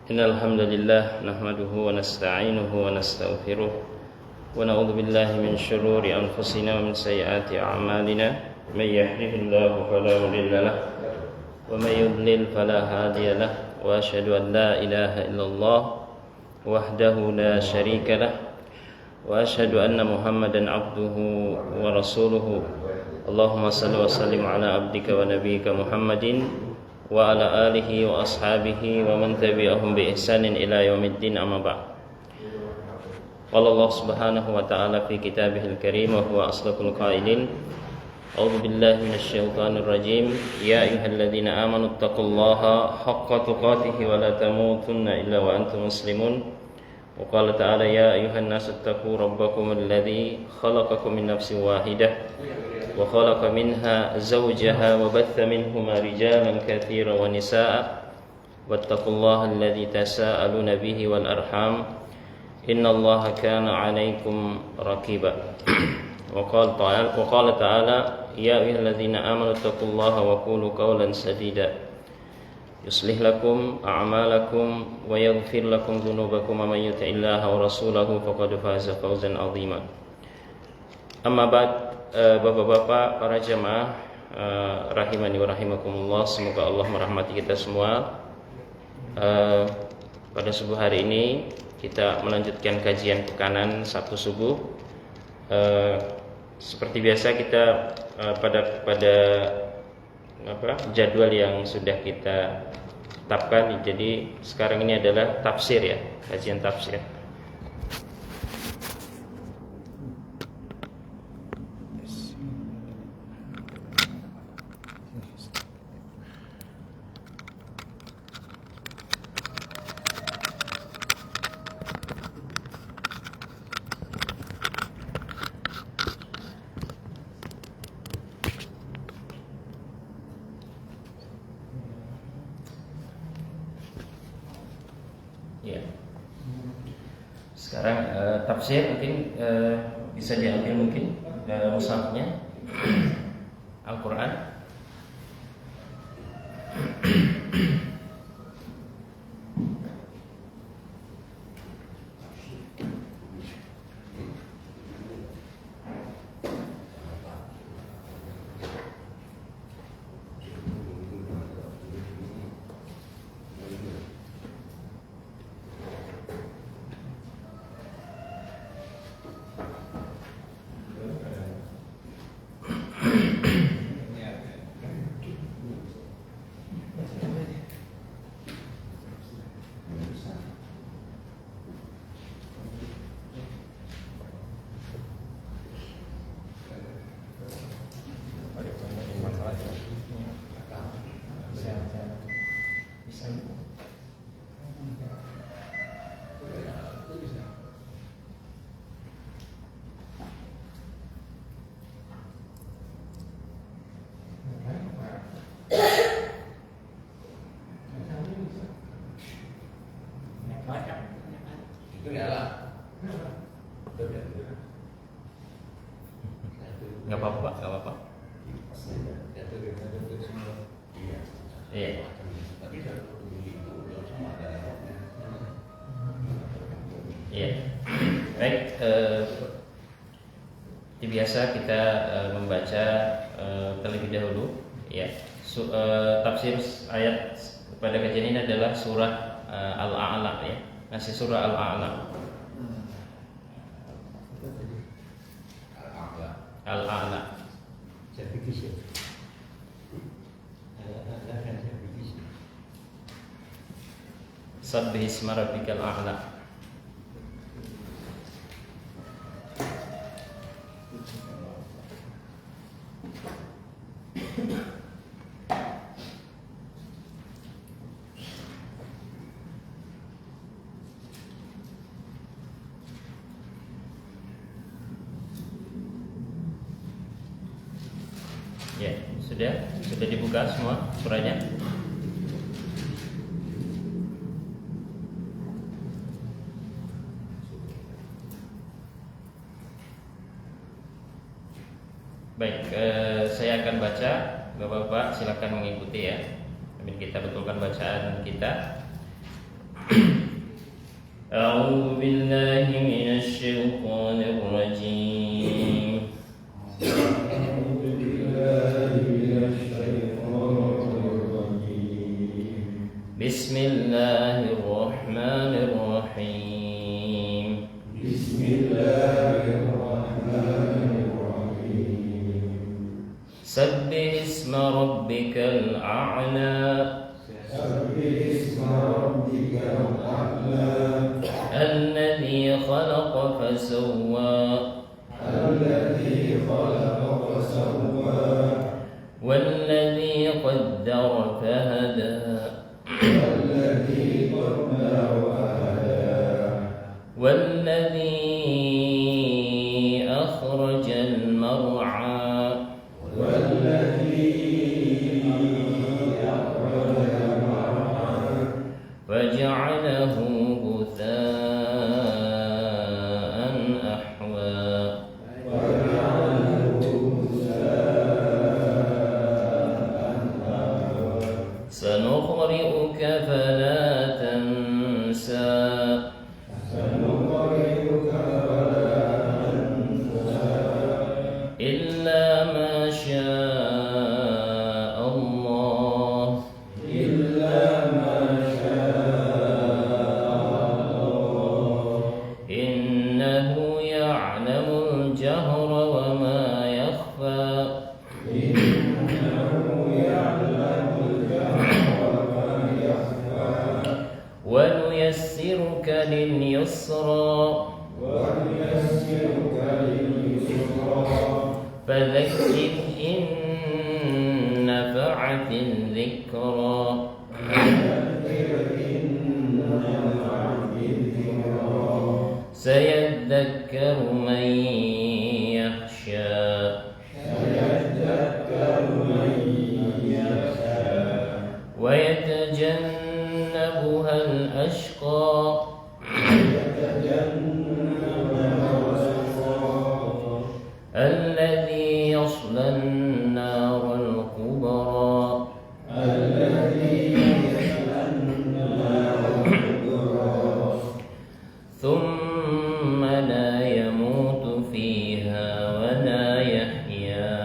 Innal hamdalillah nahmaduhu wa nasta'inuhu wa nastaghfiruh wa na'udzu billahi min shururi anfusina wa min sayyiati a'malina may yahdihillahu fala mudilla lahu wa may yudlil fala hadiya lahu wa asyhadu an la ilaha illallah wahdahu la syarika lahu wa asyhadu anna Muhammadan abduhu wa rasuluhu. Allahumma salli wa sallim ala abdika wa nabiyyika Muhammadin wa ala alihi wa ashabihi wa man tabi'ahum bi ihsanin ila yaumiddin, amma ba'd. Qala Allah subhanahu wa ta'ala fi kitabihil karim wa huwa asdaqul qailin. A'udzu billahi minasy syaithanir rajim. Ya ayyuhalladzina amanu taqullaha haqqa tuqatih wa la tamutunna illa wa antum muslimun. Wa qala ta'ala ya ayyuhan nasu taqu rabbakumul ladzi khalaqakum min nafsin wahidah wa khalaqa minha zawjaha wa batha minhuma rijalan katsiran wa nisaa wattaqullaha alladzi tasaaluna bihi wal arham innallaha kana 'alaikum raqiba. Wa qala ta'ala ya ayyuhalladzina amanu taqullaha wa qulu qawlan sadida yuslih lakum a'malakum wa yaghfir lakum dhunubakum wa may yuti'illaha wa rasulahu faqad faza fawzan 'azima. Amma ba'd. Bapak-bapak, para jamaah rahimani wa rahimakumullah, semoga Allah merahmati kita semua. Pada subuh hari ini kita melanjutkan kajian pekanan Sabtu subuh. Seperti biasa kita pada jadwal yang sudah kita tetapkan. Jadi sekarang ini adalah tafsir ya, kajian tafsir. Ya. Sekarang tafsir mungkin bisa diambil mungkin mushafnya Al-Qur'an. Nggak apa-apa, nggak apa-apa. Iya. Iya. Baik. Biasa kita membaca terlebih dahulu. Ya. Tafsir ayat pada kajian ini adalah surah Al-A'la ya. Masih surah Al-A'la. Al-A'la. Sabbih isma rabbikal a'la. Ya, sudah dibuka semua surahnya. Baik, saya akan baca, Bapak-bapak silakan mengikuti ya. Sambil kita betulkan bacaan kita. أعوذ بالله من الشيطان الرجيم بسم الله الرحمن الرحيم سبح اسم ربك الأعلى الذي خلق فسوى والذي قدر فهدى والذي أخرج المرعى فجعله غثاء أحوى سنقرئك فلا تنسى إلا ما شاء الله إنه يعلم الجهر وما يخفى ونيسرك لليسرى فذكر إن نفعت الذكرى سيذكر من يخشى ويتجنبها الأشقى الذي يصلى النار الكبرى ثم لا يموت فيها ولا يحيا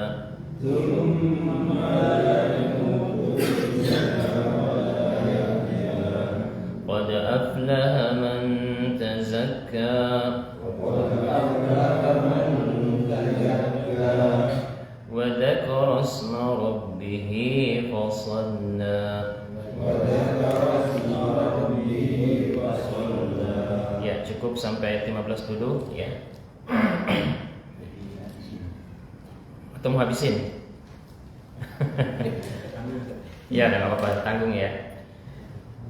قد أفلح من تزكى وذكر اسم ربه فصلى. Ya, cukup sampai ayat 15 dulu ya. Atau mau habisin? Ya, enggak apa-apa, tanggung ya.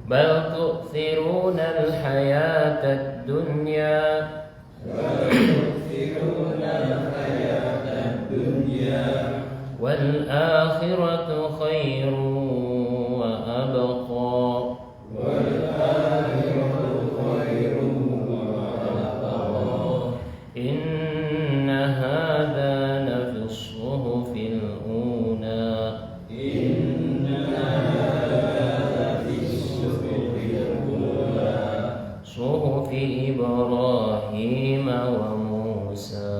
Bal tu'thiruna al-hayata ad-dunya wal akhiratu khairun wa abqa. Inna hadha lafi as-suhufil ula. صحف إبراهيم وموسى.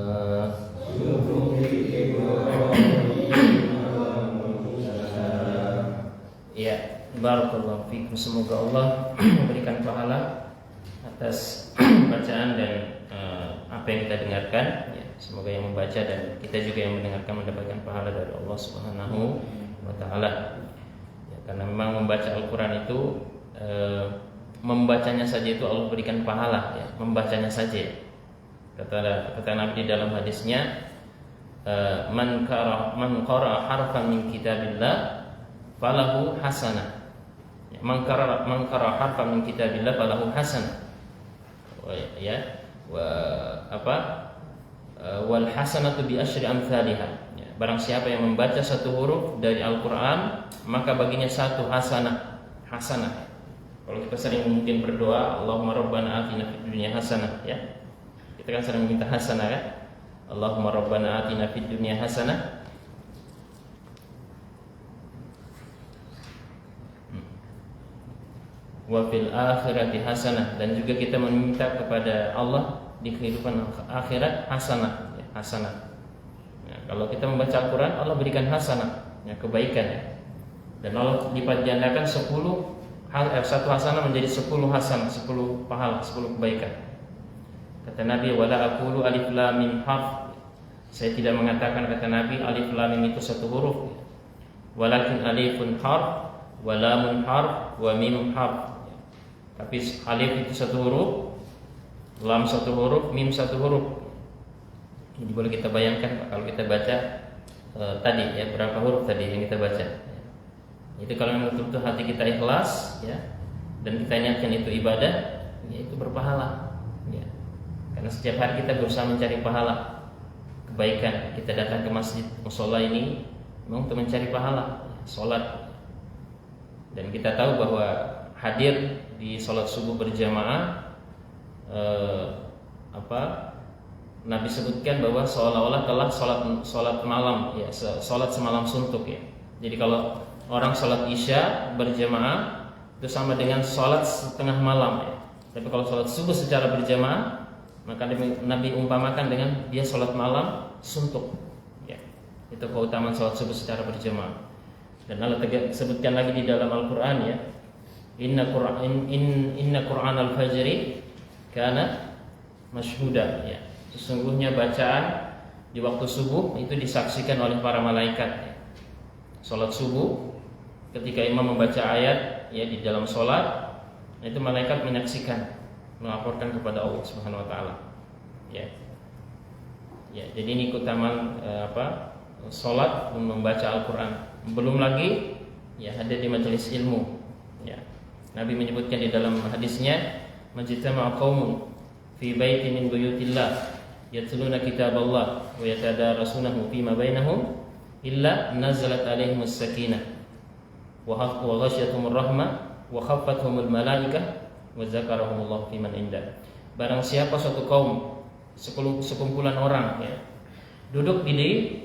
Ya, barakallahu fikum. Semoga Allah memberikan pahala atas bacaan dan apa yang kita dengarkan. Ya, semoga yang membaca dan kita juga yang mendengarkan mendapatkan pahala dari Allah Subhanahu wa taala. Ya, karena memang membaca Al-Qur'an itu membacanya saja itu Allah berikan pahala ya, membacanya saja. Kata Nabi di dalam hadisnya, man qara harfan min kitabillah falahu hasanah. Ya, man qara harfan min kitabillah falahu hasanah. Ya, wal hasanatu bi asyri amsalihah. Ya, barang siapa yang membaca satu huruf dari Al-Qur'an, maka baginya satu hasanah. Kalau kita sering mungkin berdoa, Allahumma rabbana atina fid dunya hasanah ya. Kita kan sering minta hasanah ya. Allahumma rabbana atina fid dunya hasanah. wa fil akhirati hasanah, dan juga kita meminta kepada Allah di kehidupan akhirat hasanah, ya, hasanah. Ya, kalau kita membaca Al-Quran, Allah berikan hasanah, ya, kebaikan, ya. Dan Allah lipat gandakan 10 satu hasanah menjadi 10 hasanah, 10 pahala, 10 kebaikan. Kata Nabi, wala aqulu alif lam mim harf. Saya tidak mengatakan, kata Nabi, alif lam mim itu satu huruf. Walakin alifun harf, wa lamun harf, wa mim harf. Tapi alif itu satu huruf, lam satu huruf, mim satu huruf. Jadi boleh kita bayangkan kalau kita baca tadi, ya, berapa huruf tadi yang kita baca. Itu kalau memang betul-betul hati kita ikhlas, ya, dan kita niatkan itu ibadah, ya, itu berpahala, ya. Karena setiap hari kita berusaha mencari pahala kebaikan. Kita datang ke masjid mushola ini memang untuk mencari pahala, ya, sholat. Dan kita tahu bahwa hadir di sholat subuh berjamaah, Nabi sebutkan bahwa seolah-olah telah sholat malam, ya, sholat semalam suntuk, ya. Jadi kalau orang sholat isya berjamaah itu sama dengan sholat setengah malam, ya. Tapi kalau sholat subuh secara berjamaah, maka Nabi umpamakan dengan dia sholat malam suntuk, ya. Itu keutamaan sholat subuh secara berjamaah. Dan Allah sebutkan lagi di dalam Al-Quran, ya, Inna Qur'an al-fajri kana mashhuda, ya. Sesungguhnya bacaan di waktu subuh itu disaksikan oleh para malaikat, ya. Sholat subuh, ketika imam membaca ayat, ya, di dalam sholat, itu malaikat menyaksikan, melaporkan kepada Allah Subhanahu Wa Taala, ya. Ya, jadi ini keutamaan sholat membaca Al-Quran. Belum lagi, ya, hadir di majelis ilmu, ya. Nabi menyebutkan di dalam hadisnya, majtama'a qaumun fi baitin min buyutillah yatluna kitaballah wa yatadarasunahu fima bainahum illa nazalat alaihimus sakinah wa ghashiyatuhumur rahmah wa khaffathumul malaikah wa zakarahumullahu fiman indah. Barang siapa suatu kaum, sekumpulan orang, ya, duduk di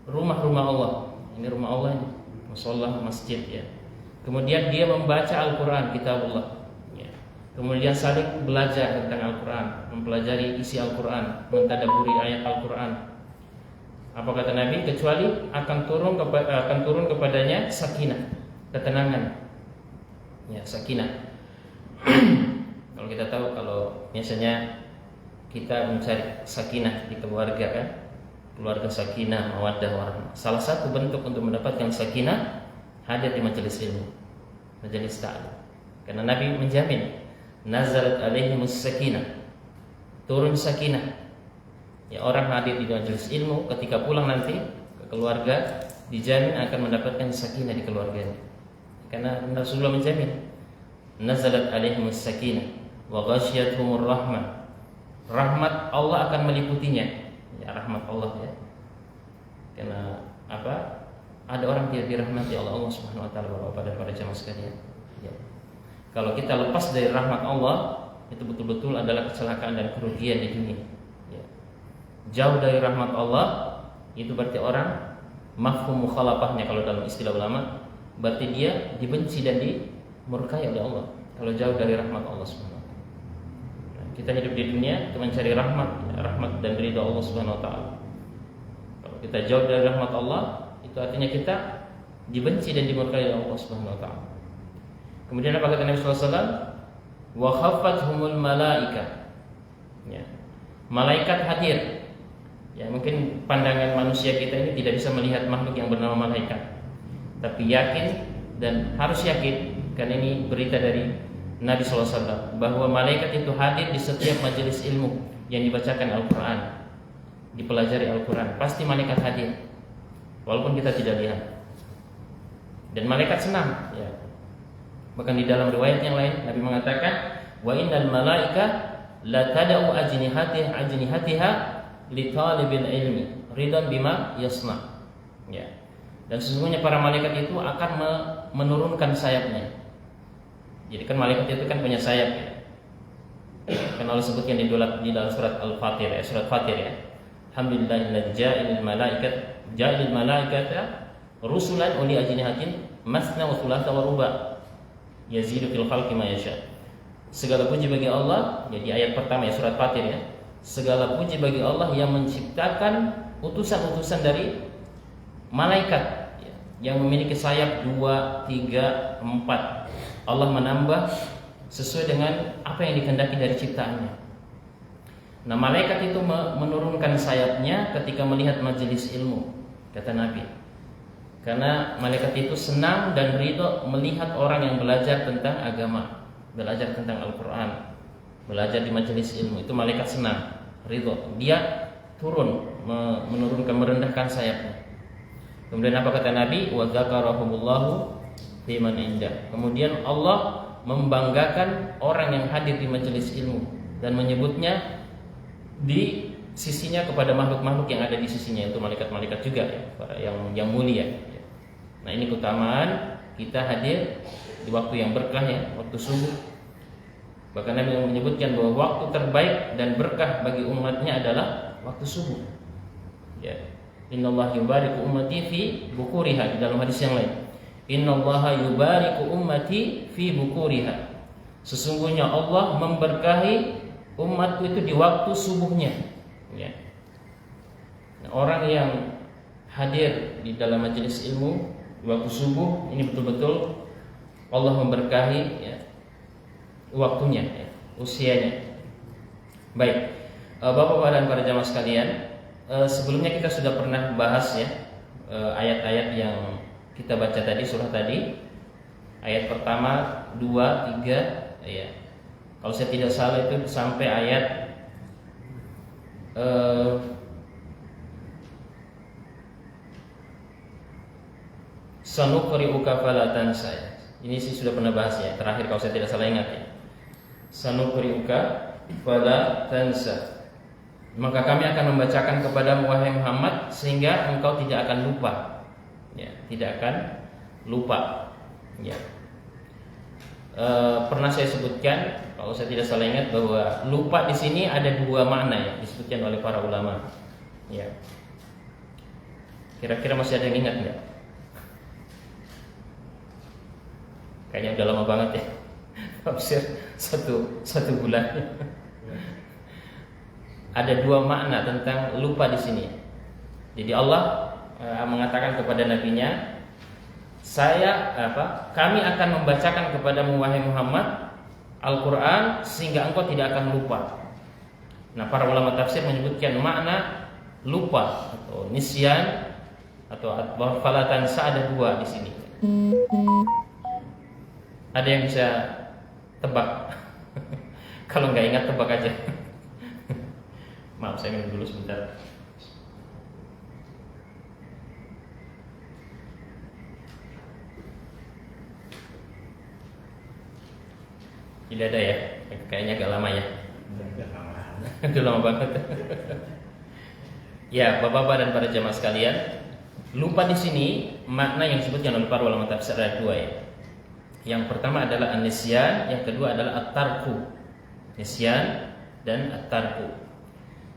rumah-rumah Allah. Ini rumah Allah ini, mushola, masjid, ya. Kemudian dia membaca Al-Quran, kitabullah, ya. Kemudian saling belajar tentang Al-Quran, mempelajari isi Al-Quran, mentadabburi ayat Al-Quran. Apa kata Nabi? Kecuali akan turun kepadanya sakinah, ketenangan, ya, sakinah. Kalau kita tahu, kalau biasanya kita mencari sakinah di keluarga, kan, keluarga sakinah, mawaddah, warahmah. Salah satu bentuk untuk mendapatkan sakinah hadir di majelis ilmu, majelis ta'lim. Karena Nabi menjamin, nazalat alaihimus sakinah, turun sakinah. Ya, orang hadir di majelis ilmu ketika pulang nanti ke keluarga dijamin akan mendapatkan sakinah di keluarganya. Karena Rasulullah menjamin, nazalat alaihimus sakinah wa ghashiyatuhumur rahmah. Rahmat Allah akan meliputinya. Ya, rahmat Allah, ya. Karena apa? Ada orang tidak dirahmati Allah Subhanahu Wa Taala, Bapak dan para jamaah sekalian. Ya. Kalau kita lepas dari rahmat Allah, itu betul-betul adalah kecelakaan dan kerugian di dunia. Ya. Jauh dari rahmat Allah, itu berarti orang mafhum mukhalafahnya kalau dalam istilah ulama, berarti dia dibenci dan dimurkai oleh Allah. Kalau jauh dari rahmat Allah Subhanahu Wa Taala. Kita hidup di dunia untuk mencari rahmat dan ridha Allah Subhanahu Wa Taala. Kalau kita jauh dari rahmat Allah, itu artinya kita dibenci dan dimurkai oleh Allah Subhanahu Wa Taala. Kemudian apa kata Nabi sallallahu alaihi wasallam? Wa khaffathumul malaikah. Ya. Malaikat hadir. Ya, mungkin pandangan manusia kita ini tidak bisa melihat makhluk yang bernama malaikat. Tapi yakin dan harus yakin, karena ini berita dari Nabi sallallahu alaihi wasallam, bahwa malaikat itu hadir di setiap majelis ilmu yang dibacakan Al-Quran, dipelajari Al-Quran. Pasti malaikat hadir, walaupun kita tidak lihat. Dan malaikat senang, ya. Bahkan di dalam riwayat yang lain Nabi mengatakan, wa innal malaika la tad'u ajnihatiha li talibil ilmi ridan bima yasna. Ya. Dan sesungguhnya para malaikat itu akan menurunkan sayapnya. Jadi kan malaikat itu kan punya sayap, ya. Kan Allah sebutkan di dalam surat Al-Fatir, ya, surat Fatir, ya. Alhamdulillahilladzi ja'ilal malaikata rusulan uli ajnihatin masna wa thulatha wa ruba. yazidu fil khalqi ma yasha. Segala puji bagi Allah, jadi ayat pertama ya surat Fatir ya. Segala puji bagi Allah yang menciptakan utusan-utusan dari malaikat ya, yang memiliki sayap 2, 3, 4. Allah menambah sesuai dengan apa yang dikehendaki dari ciptaannya. Nah, malaikat itu menurunkan sayapnya ketika melihat majelis ilmu, kata Nabi. Karena malaikat itu senang dan ridho melihat orang yang belajar tentang agama, belajar tentang Al-Quran, belajar di majelis ilmu. Itu malaikat senang, ridho. Dia turun, menurunkan, merendahkan sayapnya. Kemudian apa kata Nabi? Wa dzakarahumullahu fi man indah. Kemudian Allah membanggakan orang yang hadir di majelis ilmu dan menyebutnya di sisinya kepada makhluk-makhluk yang ada di sisinya, itu malaikat-malaikat juga ya, yang mulia. Nah, ini keutamaan kita hadir di waktu yang berkah ya, waktu subuh. Bahkan Nabi menyebutkan bahwa waktu terbaik dan berkah bagi umatnya adalah waktu subuh. Ya. Innallaha yubariku ummati fi bukuriha, di dalam hadis yang lain. Innallaha yubariku ummati fi bukuriha. Sesungguhnya Allah memberkahi umatku itu di waktu subuhnya. Ya. Nah, orang yang hadir di dalam majelis ilmu di waktu subuh ini betul-betul Allah memberkahi ya, waktunya, ya, usianya. Baik, Bapak-bapak dan para jamaah sekalian, sebelumnya kita sudah pernah bahas ya ayat-ayat yang kita baca tadi, surah tadi. Ayat pertama, 2, 3 ya. Kalau saya tidak salah itu sampai ayat Sanuqri'uka fala tansa. Ini sih sudah pernah bahas ya, terakhir kalau saya tidak salah ingat ya. Sanuqri'uka fala tansa. Maka kami akan membacakan kepadamu wahai Muhammad sehingga engkau tidak akan lupa. Ya, tidak akan lupa. Ya. Pernah saya sebutkan, kalau saya tidak salah ingat, bahwa lupa di sini ada 2 makna ya, disebutkan oleh para ulama. Ya. Kira-kira masih ada yang ingat nggak? Kayaknya udah lama banget ya. Tafsir satu bulan. Ada 2 makna tentang lupa di sini. Jadi Allah mengatakan kepada nabinya, kami akan membacakan kepadamu wahai Muhammad Al-Quran sehingga engkau tidak akan lupa. Nah, para ulama tafsir menyebutkan makna lupa atau nisyan atau falatansa ada 2 di sini. Ada yang bisa tebak? Kalau nggak ingat tebak aja. Maaf, saya minum dulu sebentar. Tidak ada ya? Kayaknya agak lama ya. Udah lama banget. Ya, Bapak-bapak dan para jamaah sekalian, lupa di sini makna yang disebutkan oleh para ulama tafsir ada 2 ya. Yang pertama adalah an-nisyan, yang kedua adalah at-tarku. Nisyan dan at-tarku.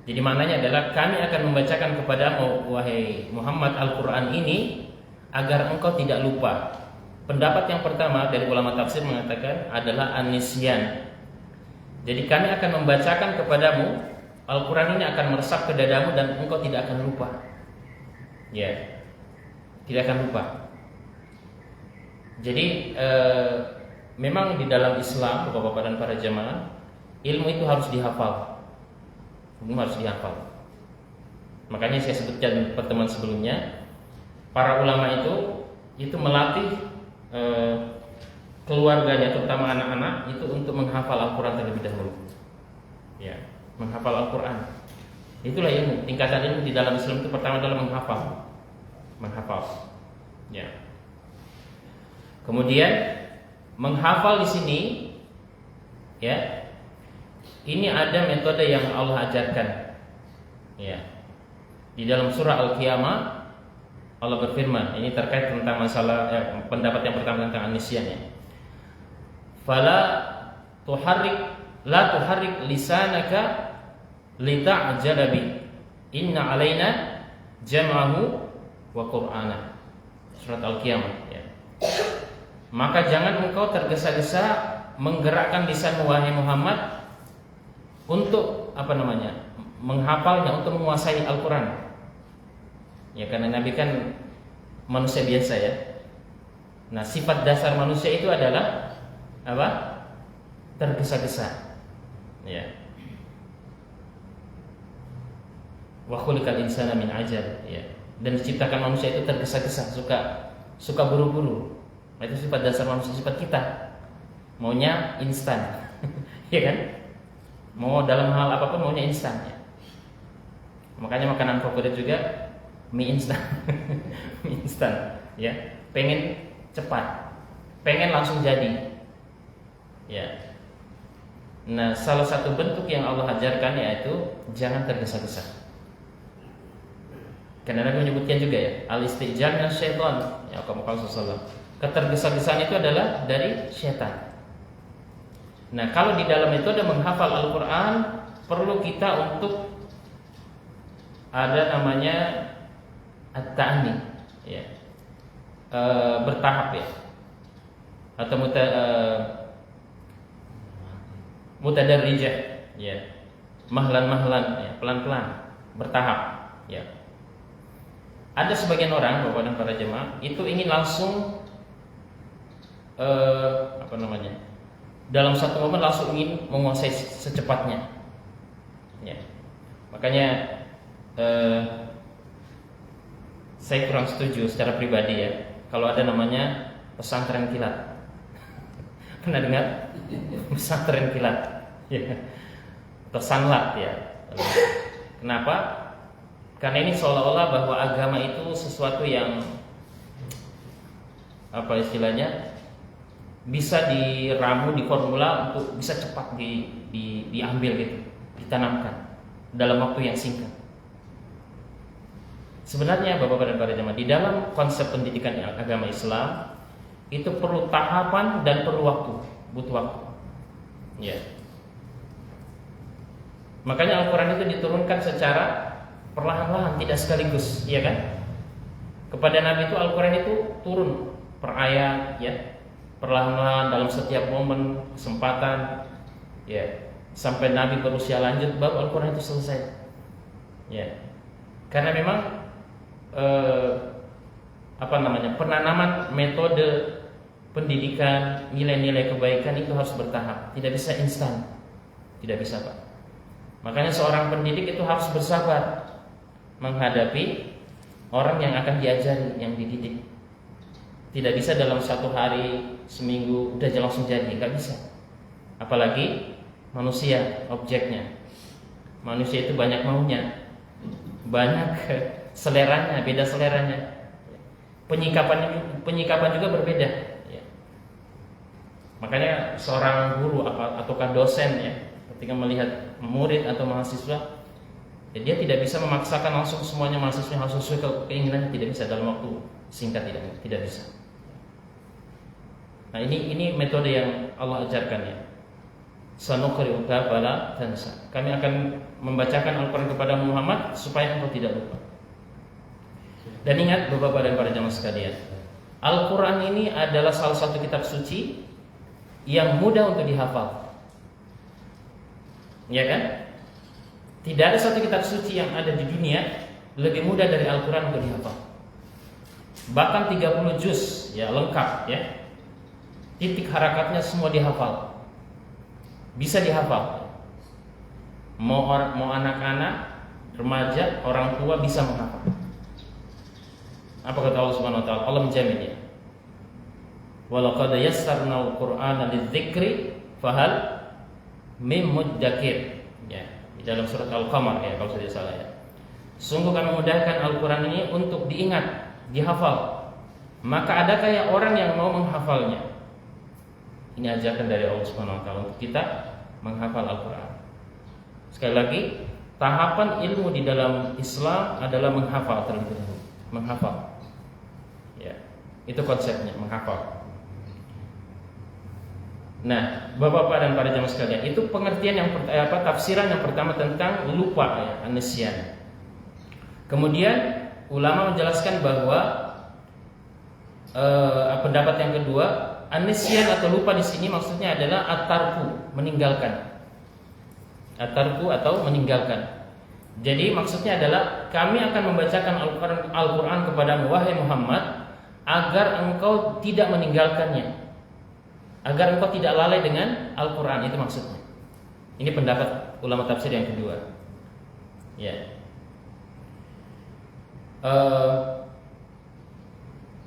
Jadi maknanya adalah kami akan membacakan kepadamu wahai Muhammad Al-Quran ini agar engkau tidak lupa. Pendapat yang pertama dari ulama tafsir mengatakan adalah an-nisyan. Jadi kami akan membacakan kepadamu Al-Quran ini akan meresap ke dadamu dan engkau tidak akan lupa. Ya, tidak akan lupa. Jadi memang di dalam Islam, Bapak-bapak dan para jamaah, ilmu itu harus dihafal. Ilmu harus dihafal. Makanya saya sebutkan di pertemuan sebelumnya, para ulama itu melatih keluarganya, terutama anak-anak itu untuk menghafal Al-Quran terlebih dahulu. Ya, menghafal Al-Quran. Itulah ilmu. Tingkatan ilmu di dalam Islam itu pertama adalah menghafal. Ya. Kemudian menghafal di sini, ya, ini ada metode yang Allah ajarkan. Ya. Di dalam surah Al-Qiyamah Allah berfirman, ini terkait tentang masalah pendapat yang pertama tentang an-nisyan ya. La tuharrik lisanaka lita'jala bi. Inna alaina jam'ahu wa qur'ana. Surat Al-Qiyamah ya. Maka jangan engkau tergesa-gesa menggerakkan lisan wahai Muhammad untuk menghafalnya, untuk menguasai Al-Quran. Ya, karena Nabi kan manusia biasa ya. Nah, sifat dasar manusia itu adalah apa? Tergesa-gesa. Ya. Wa khuliqal insana min ajal, ya. Dan diciptakan manusia itu tergesa-gesa, suka buru-buru. Nah, itu sifat dasar manusia, sifat kita. Maunya instan. Ya kan? Mau dalam hal apapun maunya instan ya. Makanya makanan favorit juga mie instan. Mie instan, ya. Pengen cepat. Pengen langsung jadi. Ya. Nah, salah satu bentuk yang Allah ajarkan yaitu jangan tergesa-gesa. Karena Nabi menyebutkan juga ya, al-istijal min syaitan, ya kamu sallallahu. Ketergesa-gesaan itu adalah dari syaitan. Nah, kalau di dalam itu ada menghafal Al-Quran, perlu kita untuk ada namanya at-ta'ni, ya, bertahap ya, atau mutadarrijah, ya, mahlan-mahlan, ya, pelan-pelan, bertahap, ya. Ada sebagian orang, bapak dan para jemaah, itu ingin langsung dalam satu momen langsung ingin menguasai secepatnya, ya. Makanya saya kurang setuju secara pribadi ya kalau ada namanya pesantren kilat. Pernah dengar pesantren kilat? Ya. Atau sanlat ya. Kenapa? Karena ini seolah-olah bahwa agama itu sesuatu yang apa istilahnya, bisa diramu, diformula untuk bisa cepat diambil gitu, ditanamkan dalam waktu yang singkat. Sebenarnya Bapak dan para jemaah, di dalam konsep pendidikan agama Islam itu perlu tahapan dan perlu waktu, butuh waktu. Ya. Makanya Al-Quran itu diturunkan secara perlahan-lahan, tidak sekaligus, ya kan? Kepada Nabi itu Al-Quran itu turun per ayat, ya, perlahan-lahan dalam setiap momen kesempatan, ya, sampai Nabi berusia lanjut baru Al-Quran itu selesai, ya. Karena memang penanaman metode pendidikan, nilai-nilai kebaikan itu harus bertahap, tidak bisa instan, tidak bisa Pak. Makanya seorang pendidik itu harus bersabar menghadapi orang yang akan diajari, yang dididik. Tidak bisa dalam satu hari, seminggu udah langsung jadi, nggak bisa. Apalagi manusia, objeknya. Manusia itu banyak maunya, banyak seleranya, beda seleranya. Penyikapan juga berbeda. Ya. Makanya seorang guru ataukah dosen ya, ketika melihat murid atau mahasiswa, ya dia tidak bisa memaksakan langsung semuanya mahasiswa harus sesuai keinginannya, tidak bisa dalam waktu singkat, tidak bisa. Nah ini metode yang Allah ajarkan ya. Sanuqri'uka fala tansa. Kami akan membacakan Al-Quran kepada Muhammad supaya engkau tidak lupa. Dan ingat Bapak dan para jamaah sekalian, Al-Quran ini adalah salah satu kitab suci yang mudah untuk dihafal. Ya kan? Tidak ada satu kitab suci yang ada di dunia lebih mudah dari Al-Quran untuk dihafal. Bahkan 30 juz ya lengkap ya. Titik harakatnya semua dihafal. Bisa dihafal. Mau anak-anak, remaja, orang tua bisa menghafal. Apa kata Allah Subhanahu wa taala? Allah menjamin ya. Walaqad yassarnal Qur'ana lidzikri fahal mim mudzakir. Ya, di dalam surat Al-Qamar ya kalau tidak salah ya. Sungguh kami mudahkan Al-Quran ini untuk diingat, dihafal. Maka adakah ya orang yang mau menghafalnya? Ini ajakan dari Allah Subhanahu wa taala untuk kita menghafal Al-Quran. Sekali lagi, tahapan ilmu di dalam Islam adalah menghafal terlebih dahulu. Menghafal. Ya, itu konsepnya, menghafal. Nah, Bapak-bapak dan para jamaah sekalian, itu pengertian yang tafsiran yang pertama tentang lupa ya, an-nisyan. Kemudian ulama menjelaskan bahwa pendapat yang kedua An-nisyan atau lupa di sini maksudnya adalah at-tarku, meninggalkan. At-tarku atau meninggalkan. Jadi maksudnya adalah kami akan membacakan Al-Quran kepadamu wahai Muhammad agar engkau tidak meninggalkannya, agar engkau tidak lalai dengan Al-Quran. Itu maksudnya. Ini pendapat ulama tafsir yang kedua. Ya.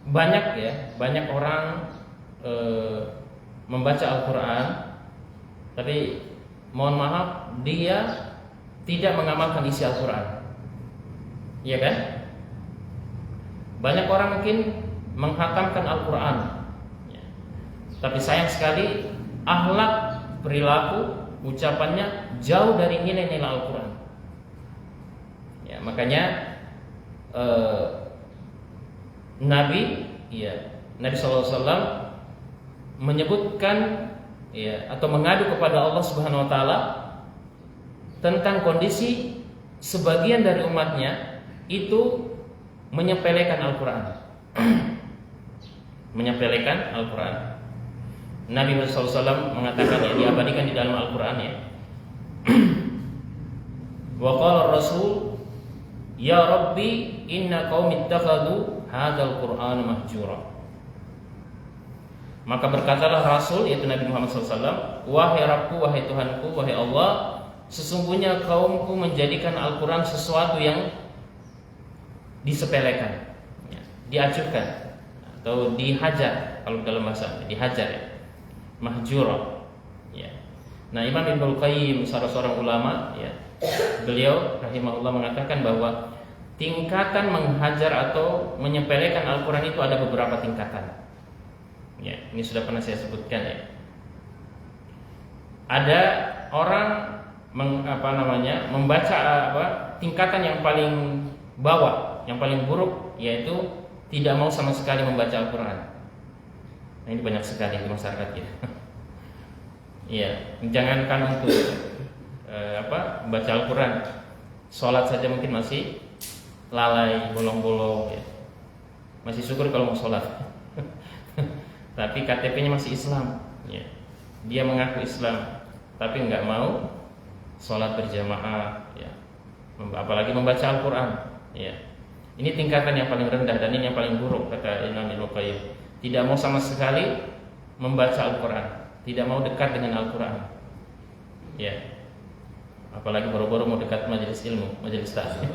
Banyak orang membaca Al-Quran, tapi mohon maaf dia tidak mengamalkan isi Al-Quran. Iya kan? Banyak orang mungkin menghatamkan Al-Quran, ya, tapi sayang sekali akhlak, perilaku, ucapannya jauh dari nilai-nilai Al-Quran. Ya, makanya Nabi SAW menyebutkan, ya, atau mengadu kepada Allah Subhanahu Wa Taala tentang kondisi sebagian dari umatnya itu menyepelekan Al-Quran. Menyepelekan Al-Quran. Nabi Muhammad SAW mengatakan, yang diabadikan di dalam Al-Quran, ya. Wa qala Rasul, ya Rabbi inna qaumi ittakhadhu hadzal Qur'ana mahjura. Maka berkatalah Rasul, yaitu Nabi Muhammad SAW, wahai Rabbku, wahai Tuhanku, wahai Allah, sesungguhnya kaumku menjadikan Al-Quran sesuatu yang disepelekan, ya, diacuhkan atau dihajar, kalau dalam bahasa dihajar, ya, mahjura, ya. Nah, Imam Ibnu Qayyim, salah seorang ulama, ya, beliau rahimahullah mengatakan bahwa tingkatan menghajar atau menyepelekan Al-Quran itu ada beberapa tingkatan. Ya, ini sudah pernah saya sebutkan, ya. Ada orang membaca tingkatan yang paling bawah, yang paling buruk, yaitu tidak mau sama sekali membaca Al-Quran. Nah, ini banyak sekali di masyarakat kita. Iya, jangankan untuk membaca Al-Quran, sholat saja mungkin masih lalai, bolong-bolong, ya. Masih syukur kalau mau sholat. Tapi KTP-nya masih Islam, ya. Dia mengaku Islam, tapi nggak mau sholat berjamaah, ya. Apalagi membaca Al-Quran, ya. Ini tingkatan yang paling rendah dan ini yang paling buruk, kata Imam Ibnu Qayyim. Tidak mau sama sekali membaca Al-Quran, tidak mau dekat dengan Al-Quran, ya. Apalagi baru-baru mau dekat majelis ilmu, majelis taklim.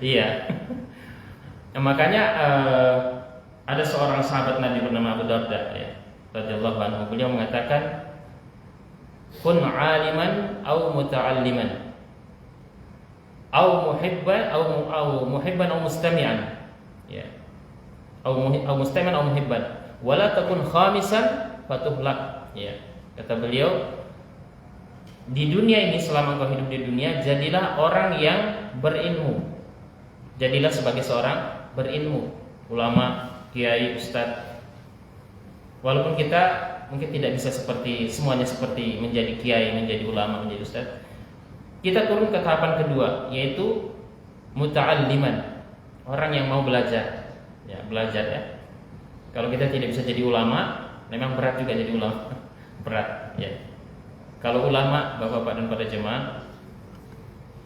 Iya. Nah, makanya ada seorang sahabat Nabi bernama Abu Darda, ya, radhiyallahu anhu. Beliau mengatakan, kun aliman au muta'alliman au muhibban au muhibban au mustami'an, ya, au mustami'an au muhibban, wala takun khamisan fatuhlak, ya. Kata beliau, di dunia ini, selama kau hidup di dunia, jadilah orang yang berilmu. Jadilah sebagai seorang berilmu, ulama, kiai, ustadz. Walaupun kita mungkin tidak bisa semuanya seperti menjadi kiai, menjadi ulama, menjadi ustadz, kita turun ke tahapan kedua, yaitu muta'alliman, orang yang mau belajar, ya, belajar, ya. Kalau kita tidak bisa jadi ulama, memang berat juga jadi ulama. Berat, ya. Kalau ulama, bapak-bapak dan para jemaah,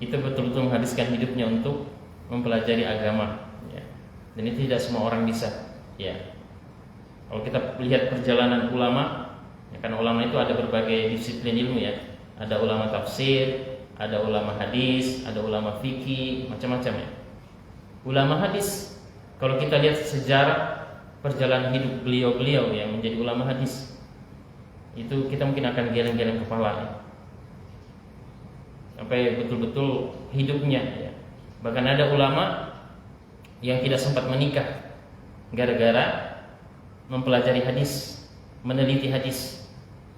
itu betul-betul menghabiskan hidupnya untuk mempelajari agama, ya. Dan itu tidak semua orang bisa, ya. Kalau kita lihat perjalanan ulama, ya, kan ulama itu ada berbagai disiplin ilmu, ya. Ada ulama tafsir, ada ulama hadis, ada ulama fikih, macam-macam, ya. Ulama hadis, kalau kita lihat sejarah perjalanan hidup beliau-beliau yang menjadi ulama hadis, itu kita mungkin akan geleng-geleng kepala, ya. Sampai betul-betul hidupnya, ya. Bahkan ada ulama yang tidak sempat menikah gara-gara mempelajari hadis, meneliti hadis.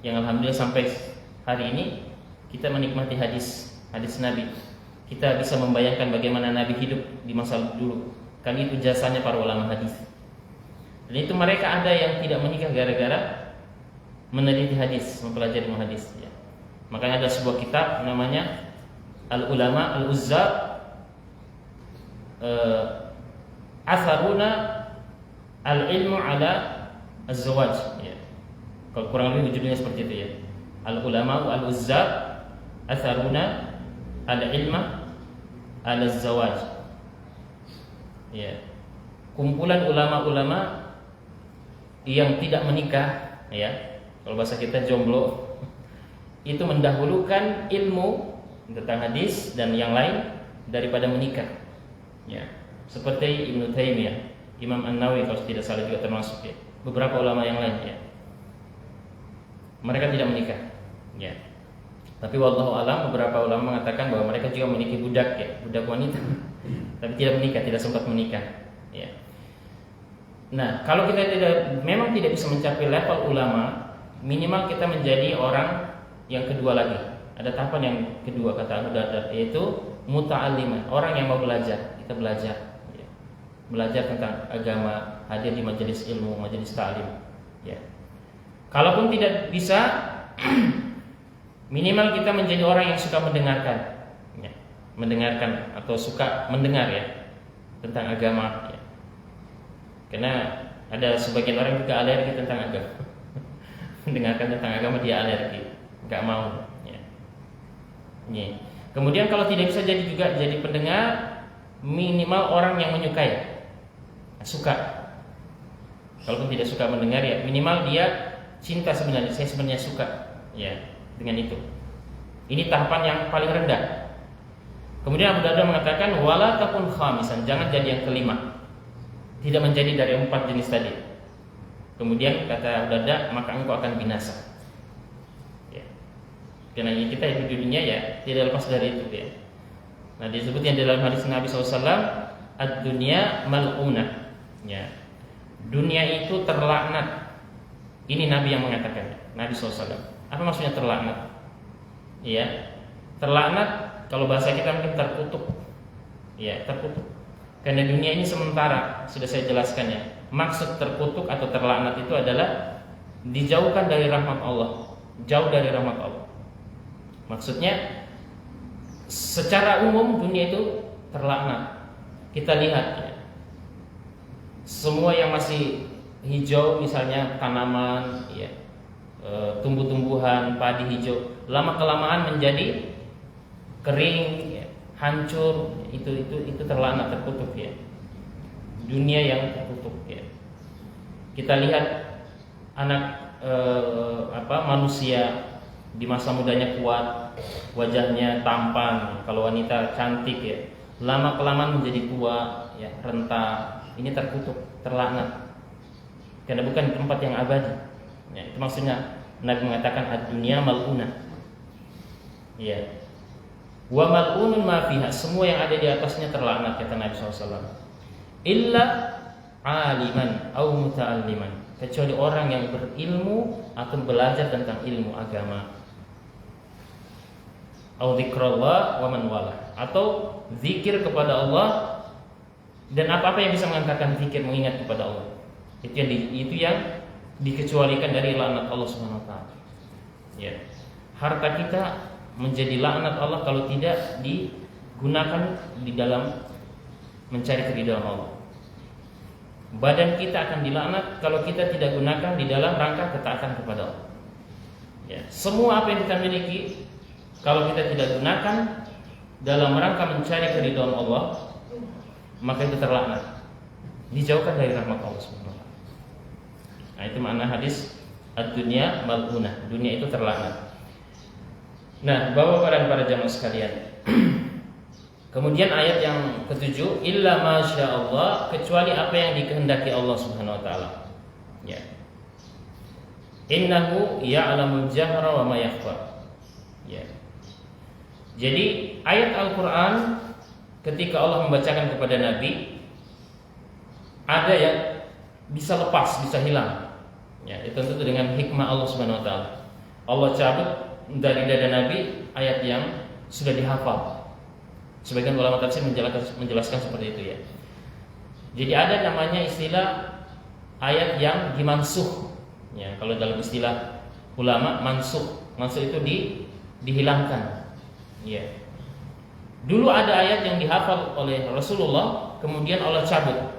Yang alhamdulillah sampai hari ini kita menikmati hadis Nabi. Kita bisa membayangkan bagaimana Nabi hidup di masa dulu. Kan itu jasanya para ulama hadis. Dan itu mereka ada yang tidak menikah gara-gara meneliti hadis, mempelajari hadis, ya. Makanya ada sebuah kitab namanya Al-Ulama Al-Uzzab Atharuna al-ilmu ala az-zawaj, ya. Kalau kurang lebih judulnya seperti itu ya. Al-ulama al-uzzab atharuna al-ilma ala az-zawaj. Ya. Kumpulan ulama-ulama yang tidak menikah, ya. Kalau bahasa kita jomblo, itu mendahulukan ilmu tentang hadis dan yang lain daripada menikah. Ya. Seperti Ibnu Taimiyah, Imam An-Nawawi kalau tidak salah juga termasuk ya. Beberapa ulama yang lain ya. Mereka tidak menikah. Ya. Tapi wallahu alam beberapa ulama mengatakan bahwa mereka juga memiliki budak ya, budak wanita. Tapi tidak menikah, tidak sempat menikah. Ya. Nah, kalau kita memang tidak bisa mencapai level ulama, minimal kita menjadi orang yang kedua lagi. Ada tahapan yang kedua kata Abu Darda, yaitu muta'alliman, orang yang mau belajar. Kita belajar, ya. Belajar tentang agama, hadir di majelis ilmu, majelis ta'lim. Ya. Kalaupun tidak bisa, minimal kita menjadi orang yang suka mendengarkan, ya. Mendengarkan atau suka mendengar ya tentang agama. Ya. Karena ada sebagian orang juga alergi tentang agama. Mendengarkan tentang agama dia alergi, nggak mau. Ya. Ya. Kemudian kalau tidak bisa jadi juga jadi pendengar, minimal orang yang menyukai, suka. Kalaupun tidak suka mendengar ya minimal dia cinta sebenarnya. Saya sebenarnya suka, ya dengan itu. Ini tahapan yang paling rendah. Kemudian Abu Darda mengatakan wala takun khamisan, jangan jadi yang kelima. Tidak menjadi dari 4 jenis tadi. Kemudian kata Abu Darda, maka engkau akan binasa. Ya. Karena kita hidup di dunia ya tidak lepas dari itu ya. Nah disebut yang dalam hadis Nabi SAW, ad-dunya mal'unah. Ya. Dunia itu terlaknat. Ini Nabi yang mengatakan, Nabi SAW. Apa maksudnya terlaknat? Ya, terlaknat kalau bahasa kita mungkin terkutuk. Ya, terkutuk. Karena dunia ini sementara, sudah saya jelaskan ya. Maksud terkutuk atau terlaknat itu adalah dijauhkan dari rahmat Allah, jauh dari rahmat Allah. Maksudnya secara umum dunia itu terlaknat. Kita lihat ya. Semua yang masih hijau misalnya tanaman ya, tumbuh-tumbuhan, padi hijau, lama kelamaan menjadi kering ya, hancur, itu terlaknat, terkutuk ya. Dunia yang terkutuk ya. Kita lihat anak manusia di masa mudanya kuat, wajahnya tampan, kalau wanita cantik ya. Lama kelamaan menjadi tua ya, renta. Ini terkutuk, terlaknat. Karena bukan tempat yang abadi. Ya, itu maksudnya Nabi mengatakan ad-dunya mal'unah. Ya. Wa mal'unun ma fiha, semua yang ada di atasnya terlaknat kata Nabi SAW. Illa aliman au muta'alliman, kecuali orang yang berilmu atau belajar tentang ilmu agama. Au dzikrullah wa man wala, atau zikir kepada Allah dan apa-apa yang bisa mengantarkan zikir mengingat kepada Allah. Itu yang dikecualikan dari laknat Allah Subhanahu wa taala. Ya. Harta kita menjadi laknat Allah kalau tidak digunakan di dalam mencari keridhaan Allah. Badan kita akan dilaknat kalau kita tidak gunakan di dalam rangka ketaatan kepada Allah. Ya. Semua apa yang kita miliki kalau kita tidak gunakan dalam rangka mencari keridhaan Allah, maka itu terlaknat, dijauhkan dari rahmat Allah Subhanahu wa taala. Nah, itu makna hadis ad-dunya mal'unah, dunia itu terlaknat. Nah, Bapak dan para jamaah sekalian, kemudian ayat yang ketujuh, illa masyaallah, kecuali apa yang dikehendaki Allah Subhanahu wa taala. Ya. Innahu ya'lamul jahra wa ma yakhfa. Ya. Jadi ayat Al-Qur'an ketika Allah membacakan kepada Nabi, ada yang bisa lepas, bisa hilang. Ya, itu tentu dengan hikmah Allah Subhanahu wa taala. Allah cabut dari dada Nabi ayat yang sudah dihafal. Sebagian ulama tafsir menjelaskan seperti itu ya. Jadi ada namanya istilah ayat yang dimansuh. Ya, kalau dalam istilah ulama mansuh itu dihilangkan. Ya. Dulu ada ayat yang dihafal oleh Rasulullah, kemudian Allah cabut.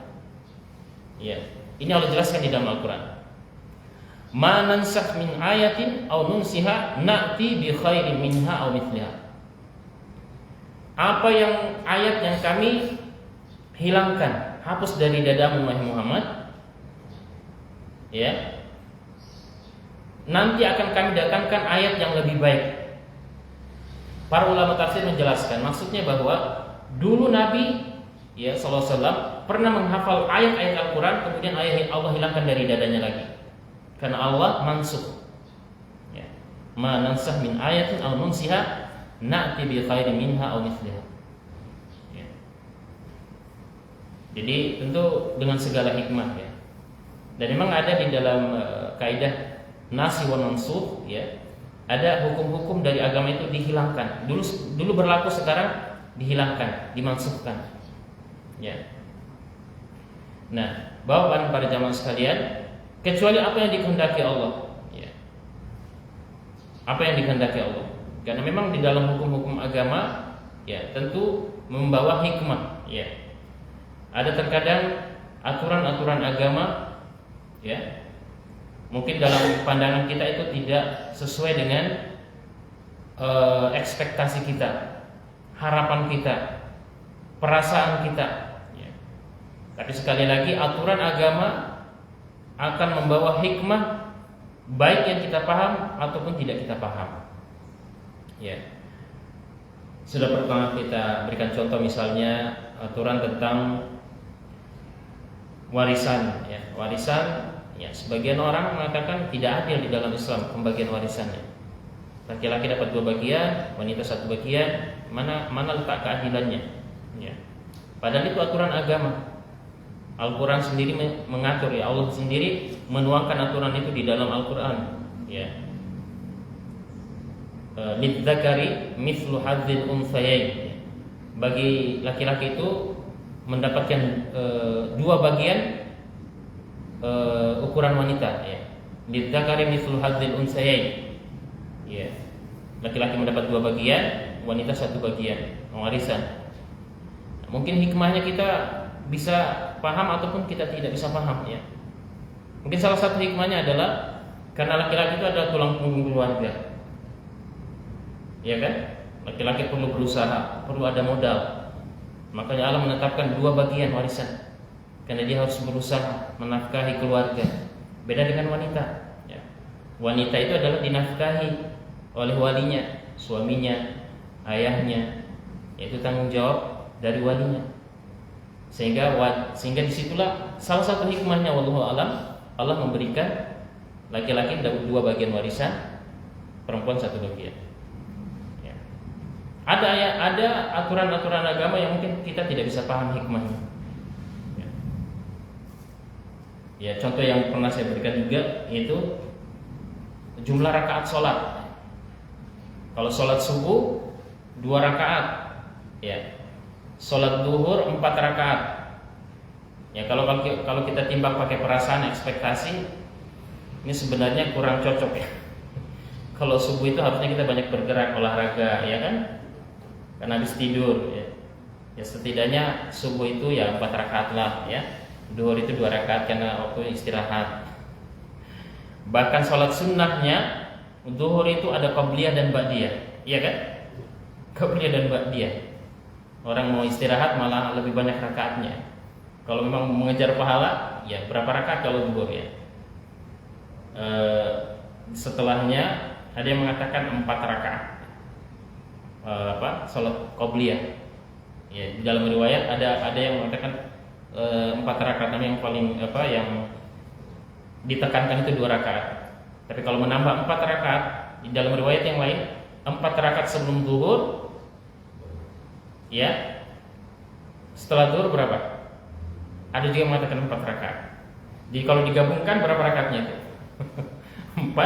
Ya. Ini Allah jelaskan di dalam Al-Qur'an. Ma nansakh min ayatin aw nunsiha na'ti bi khairin minha aw mithliha. Apa yang ayat yang kami hilangkan, hapus dari dadamu wahai Muhammad, ya, nanti akan kami datangkan ayat yang lebih baik. Para ulama tafsir menjelaskan, maksudnya bahwa dulu Nabi ya sallallahu alaihi wasallam pernah menghafal ayat-ayat Al-Qur'an, kemudian ayat Allah hilangkan dari dadanya lagi. Karena Allah mansukh. Ya. Ma nansakh min ayatin aw nunsiha na'ti bi khairin minha aw mithliha. Ya. Jadi tentu dengan segala hikmah ya. Dan memang ada di dalam kaidah nasikh wa mansukh ya. Ada hukum-hukum dari agama itu dihilangkan. Dulu berlaku, sekarang dihilangkan, dimansukhkan. Ya. Nah, Bapak dan para jamaah sekalian, kecuali apa yang dikehendaki Allah, ya. Apa yang dikehendaki Allah. Karena memang di dalam hukum-hukum agama, ya, tentu membawa hikmah, ya. Ada terkadang aturan-aturan agama, ya, mungkin dalam pandangan kita itu tidak sesuai dengan ekspektasi kita, harapan kita, perasaan kita. Ya. Tapi sekali lagi aturan agama akan membawa hikmah, baik yang kita paham ataupun tidak kita paham. Ya. Sudah pernah kita berikan contoh, misalnya aturan tentang warisan. Ya. Warisan, ya, sebagian orang mengatakan tidak adil di dalam Islam pembagian warisannya. Laki-laki dapat 2 bagian, wanita 1 bagian. Mana letak keadilannya? Ya. Padahal itu aturan agama. Al-Quran sendiri mengatur, ya, Allah sendiri menuangkan aturan itu di dalam Al-Quran. Ya. Lidzakari mithlu hadzil unthayain. Bagi laki-laki itu mendapatkan 2 bagian ukuran wanita, ya. Lidzakari mithlu hadzil unthayain. Ya. Laki-laki mendapat 2 bagian, wanita 1 bagian warisan. Mungkin hikmahnya kita bisa paham ataupun kita tidak bisa paham, ya. Mungkin salah satu hikmahnya adalah karena laki-laki itu adalah tulang punggung keluarga. Ya kan? Laki-laki perlu berusaha, perlu ada modal. Makanya Allah menetapkan 2 bagian warisan. Karena dia harus berusaha menafkahi keluarga. Beda dengan wanita, ya. Wanita itu adalah dinafkahi oleh walinya, suaminya, ayahnya. Itu tanggung jawab dari walinya. Sehingga disitulah salah satu hikmahnya, wallahu alam, Allah memberikan laki-laki 2 bagian warisan, perempuan 1 bagian. Ya. Ada aturan-aturan agama yang mungkin kita tidak bisa paham hikmahnya. Ya. Ya, contoh yang pernah saya berikan juga yaitu jumlah rakaat sholat. Kalau sholat subuh 2 rakaat, ya. Sholat duhur 4 rakaat. Ya, kalau kita timbang pakai perasaan, ekspektasi, ini sebenarnya kurang cocok, ya. Kalau subuh itu harusnya kita banyak bergerak, olahraga, ya kan? Karena habis tidur, ya. Ya setidaknya subuh itu ya 4 rakaat lah, ya. Duhur itu 2 rakaat karena waktu istirahat. Bahkan sholat sunnahnya duhur itu ada qabliyah dan ba'diyah, iya kan? Qabliyah dan ba'diyah. Orang mau istirahat malah lebih banyak rakaatnya. Kalau memang mengejar pahala, ya berapa rakaat kalau duhur, ya. Setelahnya ada yang mengatakan 4 rakaat. Salat qabliyah. Ya, di dalam riwayat ada yang mengatakan 4 rakaat, tapi yang paling yang ditekankan itu 2 rakaat. Tapi kalau menambah 4 rakaat, di dalam riwayat yang lain 4 rakaat sebelum zuhur, ya. Setelah zuhur berapa? Ada juga yang mengatakan 4 rakaat. Jadi kalau digabungkan berapa rakaatnya itu? 4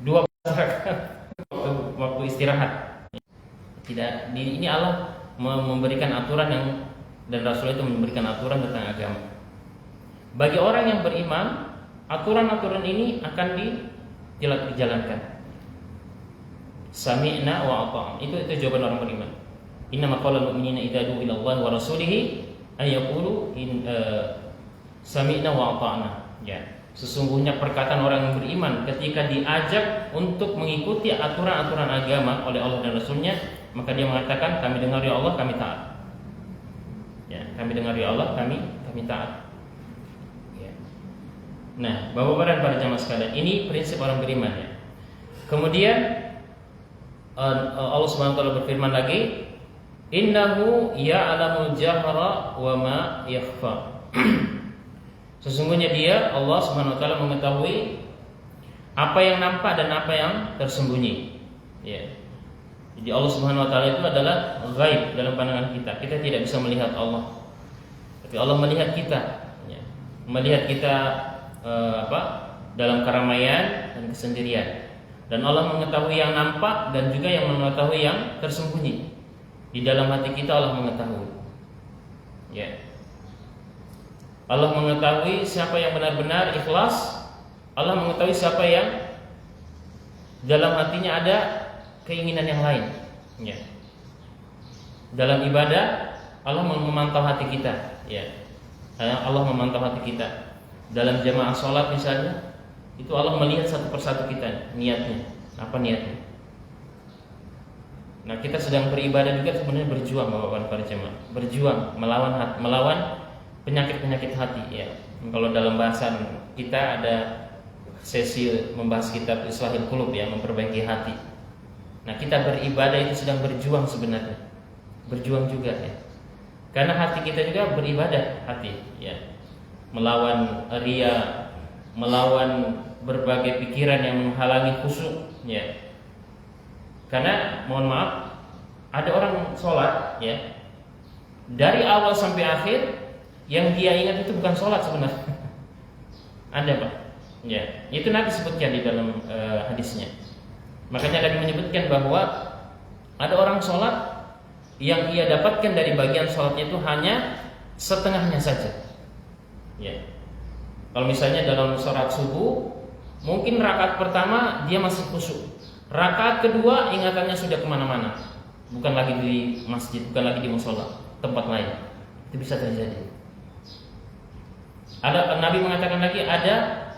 2 rakaat waktu istirahat. Tidak, ini Allah memberikan aturan dan Rasul itu memberikan aturan tentang agama. Bagi orang yang beriman, aturan-aturan ini akan dijalankan. Sami'na wa ata'na. Itu jawaban orang beriman. Innama qaulul mu'minina idza du'u ila Allah wa rasulihi ayaqulu sami'na wa ata'na. Ya. Sesungguhnya perkataan orang yang beriman ketika diajak untuk mengikuti aturan-aturan agama oleh Allah dan Rasulnya, maka dia mengatakan, kami dengar ya Allah, kami taat. Ya, kami dengar ya Allah, kami taat. Ya. Nah, Bapak-bapak dan para jamaah sekalian, ini prinsip orang beriman ya. Kemudian Allah Subhanahu wa taala berfirman lagi, innahu ya'lamul jahra wa ma yakhfa. Sesungguhnya dia, Allah Subhanahu wa taala, mengetahui apa yang nampak dan apa yang tersembunyi. Ya. Jadi Allah Subhanahu wa taala itu adalah ghaib dalam pandangan kita. Kita tidak bisa melihat Allah. Tapi Allah melihat kita. Ya. Melihat kita dalam keramaian dan kesendirian. Dan Allah mengetahui yang nampak dan juga yang mengetahui yang tersembunyi. Di dalam hati kita Allah mengetahui. Ya. Allah mengetahui siapa yang benar-benar ikhlas. Allah mengetahui siapa yang dalam hatinya ada keinginan yang lain. Ya. Dalam ibadah Allah memantau hati kita. Ya. Allah memantau hati kita. Dalam jamaah sholat misalnya, itu Allah melihat satu persatu kita niatnya. Apa niatnya? Nah, kita sedang beribadah juga sebenarnya berjuang, Bapak-bapak para jemaah. Berjuang melawan penyakit-penyakit hati ya. Kalau dalam bahasan kita ada sesi membahas kitab Islahil Qulub ya, memperbaiki hati. Nah, kita beribadah itu sedang berjuang sebenarnya. Berjuang juga ya. Karena hati kita juga beribadah hati ya. Melawan riya, melawan berbagai pikiran yang menghalangi khusyuk ya. Karena mohon maaf, ada orang sholat ya, dari awal sampai akhir yang dia ingat itu bukan sholat sebenarnya. Ada Pak ya, itu Nabi sebutkan di dalam hadisnya. Makanya Nabi menyebutkan bahwa ada orang sholat yang ia dapatkan dari bagian sholatnya itu hanya setengahnya saja ya. Kalau misalnya dalam sholat subuh, mungkin rakaat pertama dia masih khusyuk, rakaat kedua ingatannya sudah kemana-mana, bukan lagi di masjid, bukan lagi di musola, tempat lain. Itu bisa terjadi. Ada Nabi mengatakan lagi, ada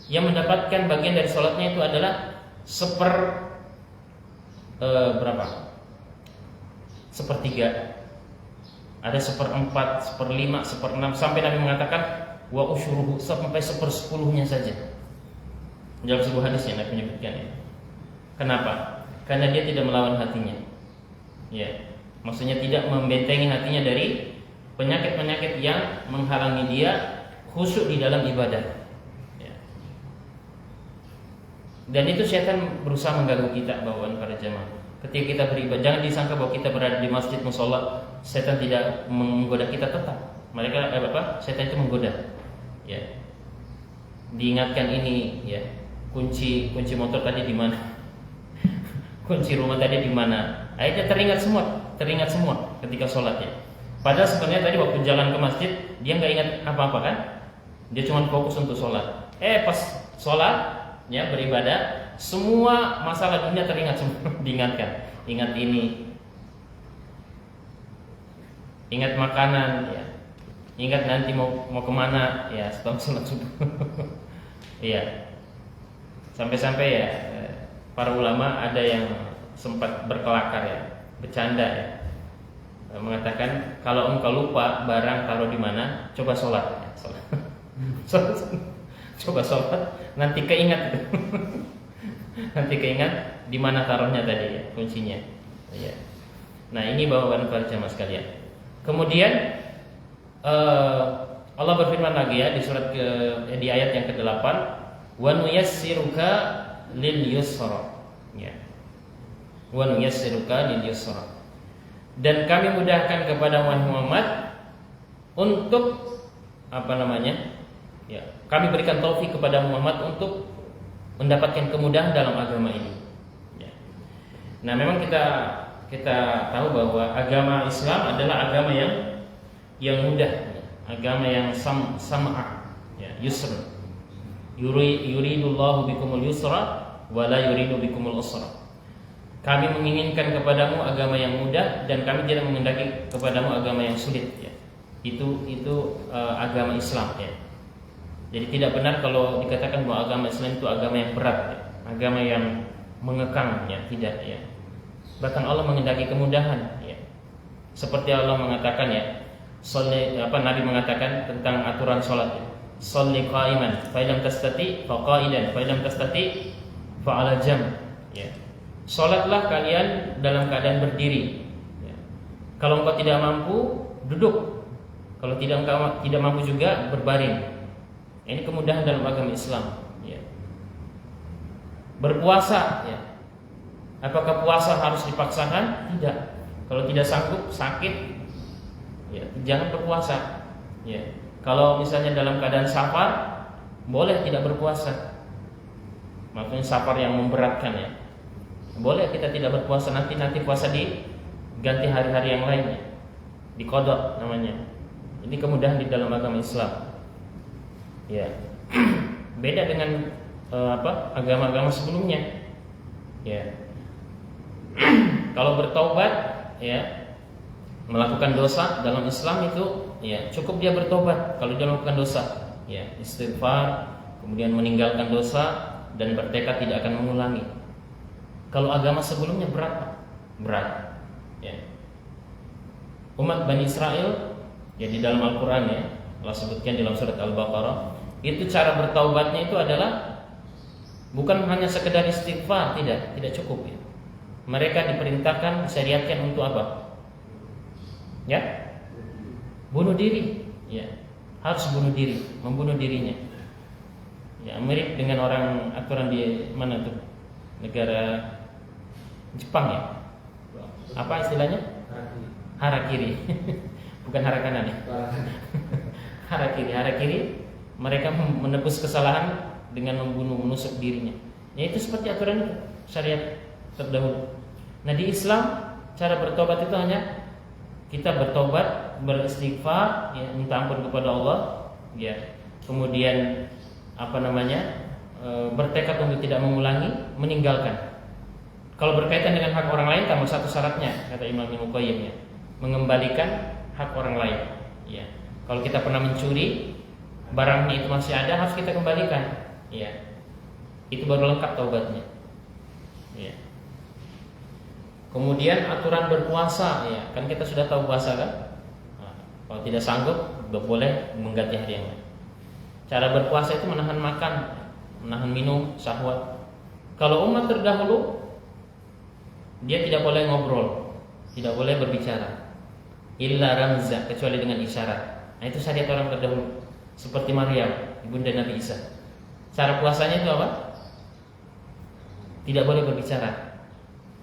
yang mendapatkan bagian dari sholatnya itu adalah sepertiga, ada 1/4, 1/5, 1/6, sampai Nabi mengatakan wa usyuruhu, sampai 1/10-nya saja. Dalam sebuah hadis yang Nabi menyebutkan ya. Kenapa? Karena dia tidak melawan hatinya. Ya, maksudnya tidak membentengi hatinya dari penyakit-penyakit yang menghalangi dia khusyuk di dalam ibadah. Ya. Dan itu setan berusaha mengganggu kita, bawaan para jamaah. Ketika kita beribadah, jangan disangka bahwa kita berada di masjid mushola, setan tidak menggoda kita, tetap. Mereka setan itu menggoda. Ya. Diingatkan ini, ya. Kunci motor tadi di mana? Kunci rumah tadi di mana? Akhirnya teringat semua ketika sholat ya. Padahal sebenarnya tadi waktu jalan ke masjid dia nggak ingat apa-apa kan? Dia cuma fokus untuk sholat. Pas sholat ya, beribadah, semua masalah dunia teringat semua, diingatkan. Ingat ini, ingat makanan ya, ingat nanti mau kemana ya setelah sholat subuh. Iya. Sampai-sampai ya para ulama ada yang sempat berkelakar ya, bercanda ya, mengatakan kalau engkau lupa barang taruh di mana, coba sholat. Coba sholat, nanti keingat. Nanti keingat di mana taruhnya tadi ya, kuncinya. Ya. Nah ini bapak-bapak para jamaah sekalian. Kemudian Allah berfirman lagi ya di surat di ayat yang ke-8, wa nuyassiruka lil yusra. Ya. Wa nuyassiruka lil yusra. Dan kami mudahkan kepada Muhammad untuk ya, kami berikan taufik kepada Muhammad untuk mendapatkan kemudahan dalam agama ini. Ya. Nah, memang kita tahu bahwa agama Islam adalah agama yang mudah, ya. Agama yang sam'a, ya, yusr. Yuridullahu bikumul yusra wa la yuridu bikumul usra. Kami menginginkan kepadamu agama yang mudah dan kami tidak menghendaki kepadamu agama yang sulit ya. itu agama Islam ya. Jadi tidak benar kalau dikatakan bahwa agama Islam itu agama yang berat ya. Agama yang mengekang ya, tidak ya. Bahkan Allah menghendaki kemudahan ya. Seperti Allah mengatakan ya, Nabi mengatakan tentang aturan salat ya. Shalli qa'iman fa illam tastati fa qa'idan fa illam tastati fa 'ala jam ya. Salatlah kalian dalam keadaan berdiri ya. Kalau engkau tidak mampu, duduk. Kalau tidak mampu juga, berbaring. Ini kemudahan dalam agama Islam ya. Berpuasa ya. Apakah puasa harus dipaksakan? Tidak. Kalau tidak sanggup, sakit ya, jangan berpuasa ya. Kalau misalnya dalam keadaan safar, boleh tidak berpuasa. Maksudnya safar yang memberatkan ya. Boleh kita tidak berpuasa, nanti puasa diganti hari-hari yang lainnya. Diqadha namanya. Ini kemudahan di dalam agama Islam. Ya. Beda dengan agama-agama sebelumnya. Ya. Kalau bertobat ya, melakukan dosa dalam Islam itu ya cukup dia bertobat kalau dia melakukan dosa. Ya, istighfar, kemudian meninggalkan dosa dan bertekad tidak akan mengulangi. Kalau agama sebelumnya berat. Ya. Umat Bani Israel ya di dalam Al-Qur'an ya, Allah sebutkan dalam surat Al-Baqarah, itu cara bertaubatnya itu adalah bukan hanya sekedar istighfar, tidak cukup ya. Mereka diperintahkan, syariatkan untuk apa? Ya, bunuh diri. Ya, harus bunuh diri, membunuh dirinya. Ya, mirip dengan orang aturan di mana tuh? Negara Jepang ya. Apa istilahnya? Harakiri. Bukan hara kanan ya. Harakiri. Mereka menebus kesalahan dengan menusuk dirinya. Ya itu seperti aturan itu, syariat terdahulu. Nah di Islam cara bertobat itu hanya kita bertobat, beristighfar, ya, minta ampun kepada Allah, ya. Kemudian bertekad untuk tidak mengulangi, meninggalkan. Kalau berkaitan dengan hak orang lain, tambah satu syaratnya, kata Imam Ibnu Qayyim ya, mengembalikan hak orang lain. Ya. Kalau kita pernah mencuri, barangnya itu masih ada, harus kita kembalikan. Ya. Itu baru lengkap taubatnya. Ya. Kemudian aturan berpuasa, ya kan kita sudah tahu puasa kan. Nah, kalau tidak sanggup, boleh mengganti hari yang lain. Cara berpuasa itu menahan makan, menahan minum, syahwat. Kalau umat terdahulu, dia tidak boleh ngobrol, tidak boleh berbicara, illa ramza, kecuali dengan isyarat. Nah itu syariat orang terdahulu. Seperti Maryam, ibunda Nabi Isa. Cara puasanya itu apa? Tidak boleh berbicara.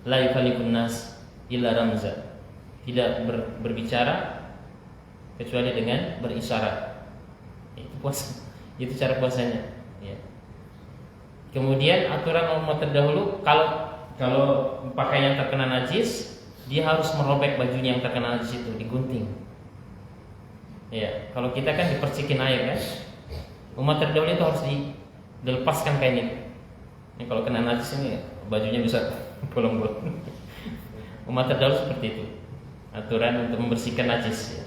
La yukallimun nas illa ramza. Tidak berbicara kecuali dengan berisyarat. Itu puasa. Itu cara puasanya. Ya. Kemudian aturan umat terdahulu, kalau pakaian terkena najis, dia harus merobek bajunya yang terkena najis itu, digunting. Ya, kalau kita kan dipercikin air kan. Umat terdahulu itu harus dilepaskan kainnya. Ini kalau kena najis ini bajunya bisa bolong-bolong. Umat terdahulu seperti itu. Aturan untuk membersihkan najis ya.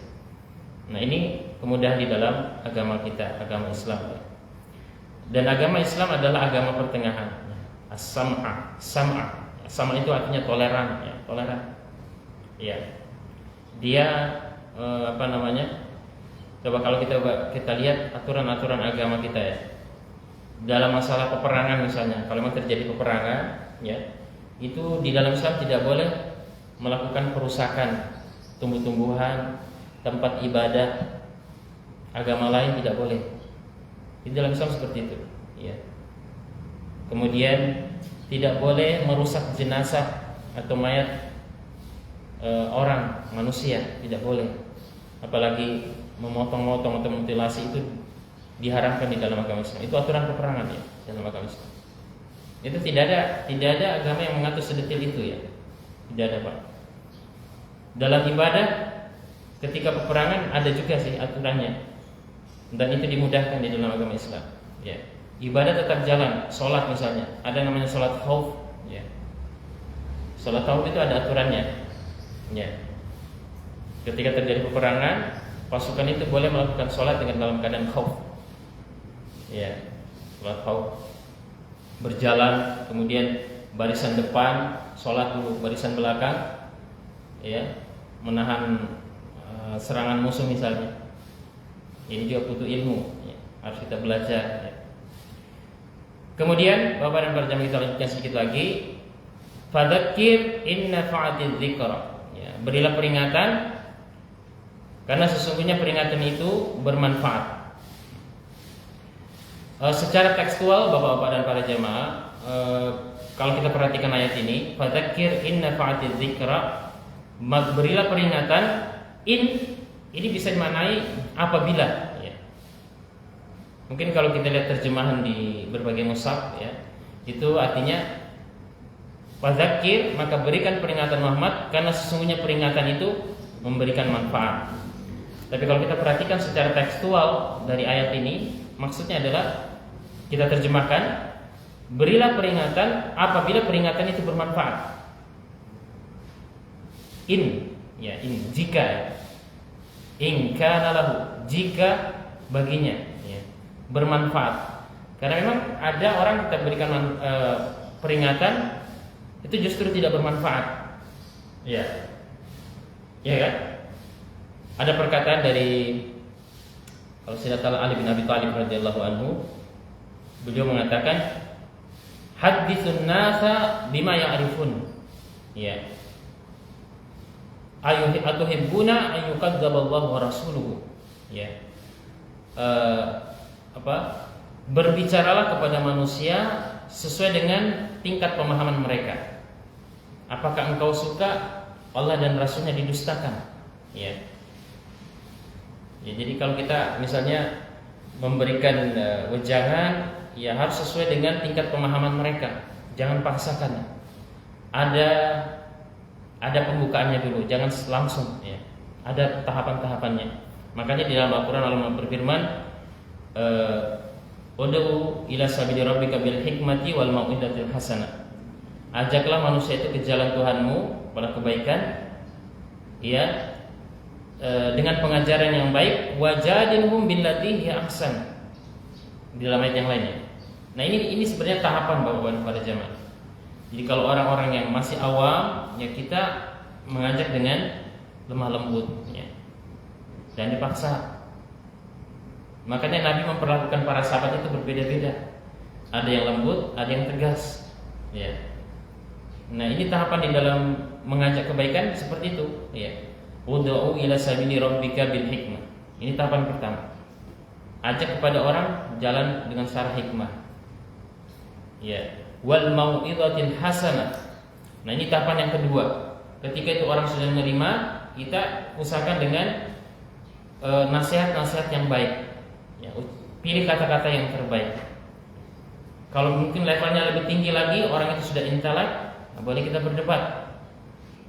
Nah, ini kemudahan di dalam agama kita, agama Islam. Dan agama Islam adalah agama pertengahan. As-sam'a, sam'a. Sama itu artinya toleran ya, toleran. Ya. Dia coba kalau kita lihat aturan-aturan agama kita ya. Dalam masalah peperangan misalnya, kalau memang terjadi peperangan ya, itu di dalam Islam tidak boleh melakukan perusakan tumbuh-tumbuhan, tempat ibadah agama lain, tidak boleh. Di dalam Islam seperti itu ya. Kemudian tidak boleh merusak jenazah atau mayat orang, manusia, tidak boleh. Apalagi memotong-motong atau mutilasi itu diharamkan di dalam agama Islam. Itu aturan peperangan ya dalam agama Islam. Itu tidak ada agama yang mengatur sedetil itu ya. Tidak ada, Pak. Dalam ibadah ketika peperangan ada juga sih aturannya. Dan itu dimudahkan di dalam agama Islam. Ya. Ibadah tetap jalan, sholat misalnya, ada namanya sholat khauf. Ya. Sholat khauf itu ada aturannya. Ya. Ketika terjadi peperangan, pasukan itu boleh melakukan sholat dengan dalam keadaan khauf. Ya, sholat khauf. Berjalan, kemudian barisan depan sholat dulu, barisan belakang ya, menahan serangan musuh misalnya. Ini juga butuh ilmu ya, harus kita belajar ya. Kemudian Bapak dan para jamaah, kita lanjutkan sedikit lagi. Fadzakir in nafa'atiz dzikra ya, berilah peringatan karena sesungguhnya peringatan itu bermanfaat. Secara tekstual Bapak-bapak dan para jamaah, kalau kita perhatikan ayat ini, fadzakir in nafa'atiz dzikra, berilah peringatan. Ini bisa dimaknai apabila ya. Mungkin kalau kita lihat terjemahan di berbagai mushaf ya, itu artinya fadzakir, maka berikan peringatan Muhammad karena sesungguhnya peringatan itu memberikan manfaat. Tapi kalau kita perhatikan secara tekstual dari ayat ini, maksudnya adalah kita terjemahkan, berilah peringatan apabila peringatan itu bermanfaat. Jika ya. In kana lahu, jika baginya ya, bermanfaat. Karena memang ada orang kita berikan peringatan itu justru tidak bermanfaat. Ya. Ya kan? Ada perkataan dari, kalau saya tahu, Ali bin Abi Thalib radhiyallahu anhu, beliau mengatakan, haditsun nasa bima ya'rifun. Ya. Atuhibbuna an yukadzdzaballahu wa rasuluhu. Ya. Berbicaralah kepada manusia sesuai dengan tingkat pemahaman mereka. Apakah engkau suka Allah dan Rasulnya didustakan? Ya. Ya, jadi kalau kita misalnya memberikan wejangan, ya harus sesuai dengan tingkat pemahaman mereka. Jangan paksakan. Ada pembukaannya dulu, jangan langsung ya. Ada tahapan-tahapannya. Makanya di dalam Al-Qur'an Allah berfirman, ud'u ila sabili rabbika bil hikmati wal mau'izatil hasanah. Ajaklah manusia itu ke jalan Tuhanmu pada kebaikan ya, dengan pengajaran yang baik, wajadilhum billati hiya ahsan. Di dalam ayat yang lainnya. Nah, ini sebenarnya tahapan Bapak-bapak pada jamaah. Jadi kalau orang-orang yang masih awam, ya kita mengajak dengan lemah lembut ya. Dan dipaksa. Makanya Nabi memperlakukan para sahabat itu berbeda-beda. Ada yang lembut, ada yang tegas ya. Nah, ini tahapan di dalam mengajak kebaikan seperti itu ya. Ud'u ila sabili rabbika bil hikmah. Ini tahapan pertama. Ajak kepada orang jalan dengan cara hikmah. Ya. Wal mau'izatil hasanah. Nah, ini tahapan yang kedua. Ketika itu orang sudah menerima, kita usahakan dengan nasihat-nasihat yang baik. Ya, pilih kata-kata yang terbaik. Kalau mungkin levelnya lebih tinggi lagi, orang itu sudah intelek, boleh kita berdebat.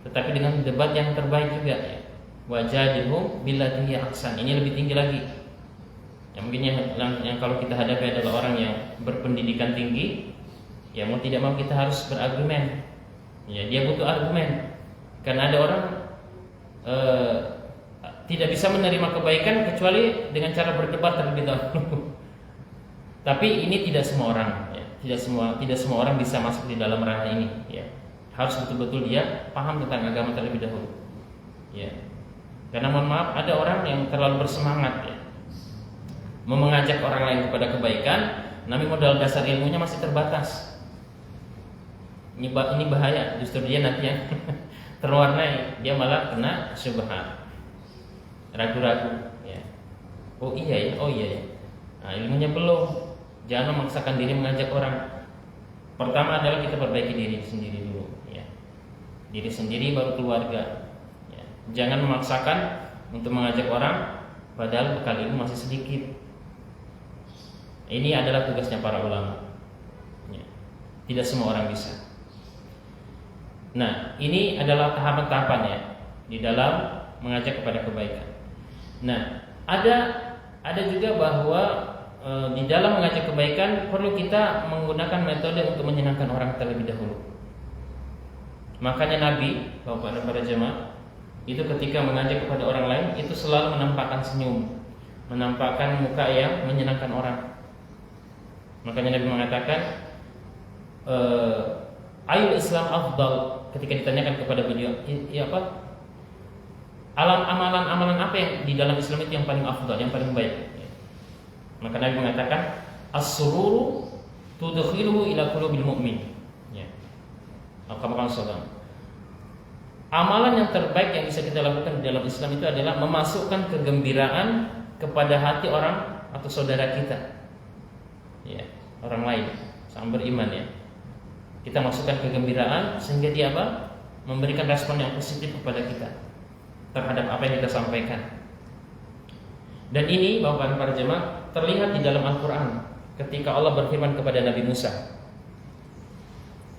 Tetapi dengan debat yang terbaik juga ya. Wajadilhum billati hiya ahsan. Ini lebih tinggi lagi. Ya, mungkin yang kalau kita hadapi adalah orang yang berpendidikan tinggi, ya mau tidak mau kita harus berargumen. Ya, dia butuh argumen. Karena ada orang tidak bisa menerima kebaikan kecuali dengan cara berdebat terlebih dahulu. Tapi ini tidak semua orang, ya. Tidak semua orang bisa masuk di dalam ranah ini. Ya. Harus betul-betul dia paham tentang agama terlebih dahulu. Ya. Karena mohon maaf, ada orang yang terlalu bersemangat, ya, mengajak orang lain kepada kebaikan, namun modal dasar ilmunya masih terbatas. Ini bahaya. Justru dia nanti yang terwarnai, dia malah kena syubhat, ragu-ragu. Ya. Oh iya ya. Nah, ilmunya belum. Jangan memaksakan diri mengajak orang. Pertama adalah kita perbaiki diri sendiri dulu. Ya. Diri sendiri baru keluarga. Ya. Jangan memaksakan untuk mengajak orang, padahal bekal ilmu masih sedikit. Ini adalah tugasnya para ulama. Ya. Tidak semua orang bisa. Nah, ini adalah tahapan-tahapan ya di dalam mengajak kepada kebaikan. Nah, ada juga bahwa di dalam mengajak kebaikan perlu kita menggunakan metode untuk menyenangkan orang terlebih dahulu. Makanya Nabi, Bapak dan para jemaah, itu ketika mengajak kepada orang lain itu selalu menampakkan senyum, menampakkan muka yang menyenangkan orang. Makanya Nabi mengatakan, ayul Islam afdal, ketika ditanyakan kepada beliau, amalan-amalan apa yang di dalam Islam itu yang paling afdal, yang paling baik? Maka Nabi mengatakan, as-sururu tudkhiluhu ila qulubil mu'min. Ya. Amalan yang terbaik yang bisa kita lakukan di dalam Islam itu adalah memasukkan kegembiraan kepada hati orang atau saudara kita. Ya, orang lain sama beriman ya. Kita masukkan kegembiraan sehingga dia memberikan respon yang positif kepada kita terhadap apa yang kita sampaikan. Dan ini Bapak dan para jemaah terlihat di dalam Al-Quran ketika Allah berfirman kepada Nabi Musa.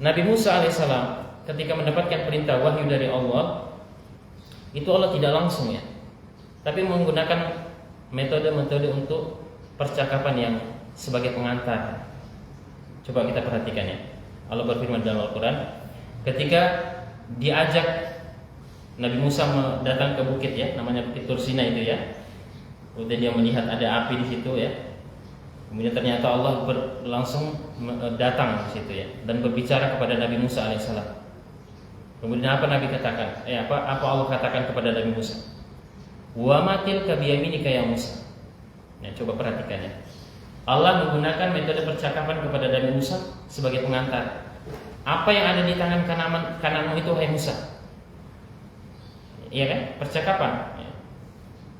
Nabi Musa alaihissalam ketika mendapatkan perintah wahyu dari Allah, itu Allah tidak langsung ya, tapi menggunakan metode-metode untuk percakapan yang sebagai pengantar. Coba kita perhatikan ya. Allah berfirman dalam Al-Quran, ketika diajak Nabi Musa datang ke bukit ya, namanya Bukit Tursina itu ya. Kemudian dia melihat ada api di situ ya. Kemudian ternyata Allah langsung datang di situ ya dan berbicara kepada Nabi Musa alaihissalam. Kemudian apa Nabi katakan? Apa Allah katakan kepada Nabi Musa? Wa matil ka biyaminika ya Musa. Nah, coba perhatikan ya. Allah menggunakan metode percakapan kepada Nabi Musa sebagai pengantar. Apa yang ada di tangan kananmu itu hai Musa? Iya kan? Percakapan.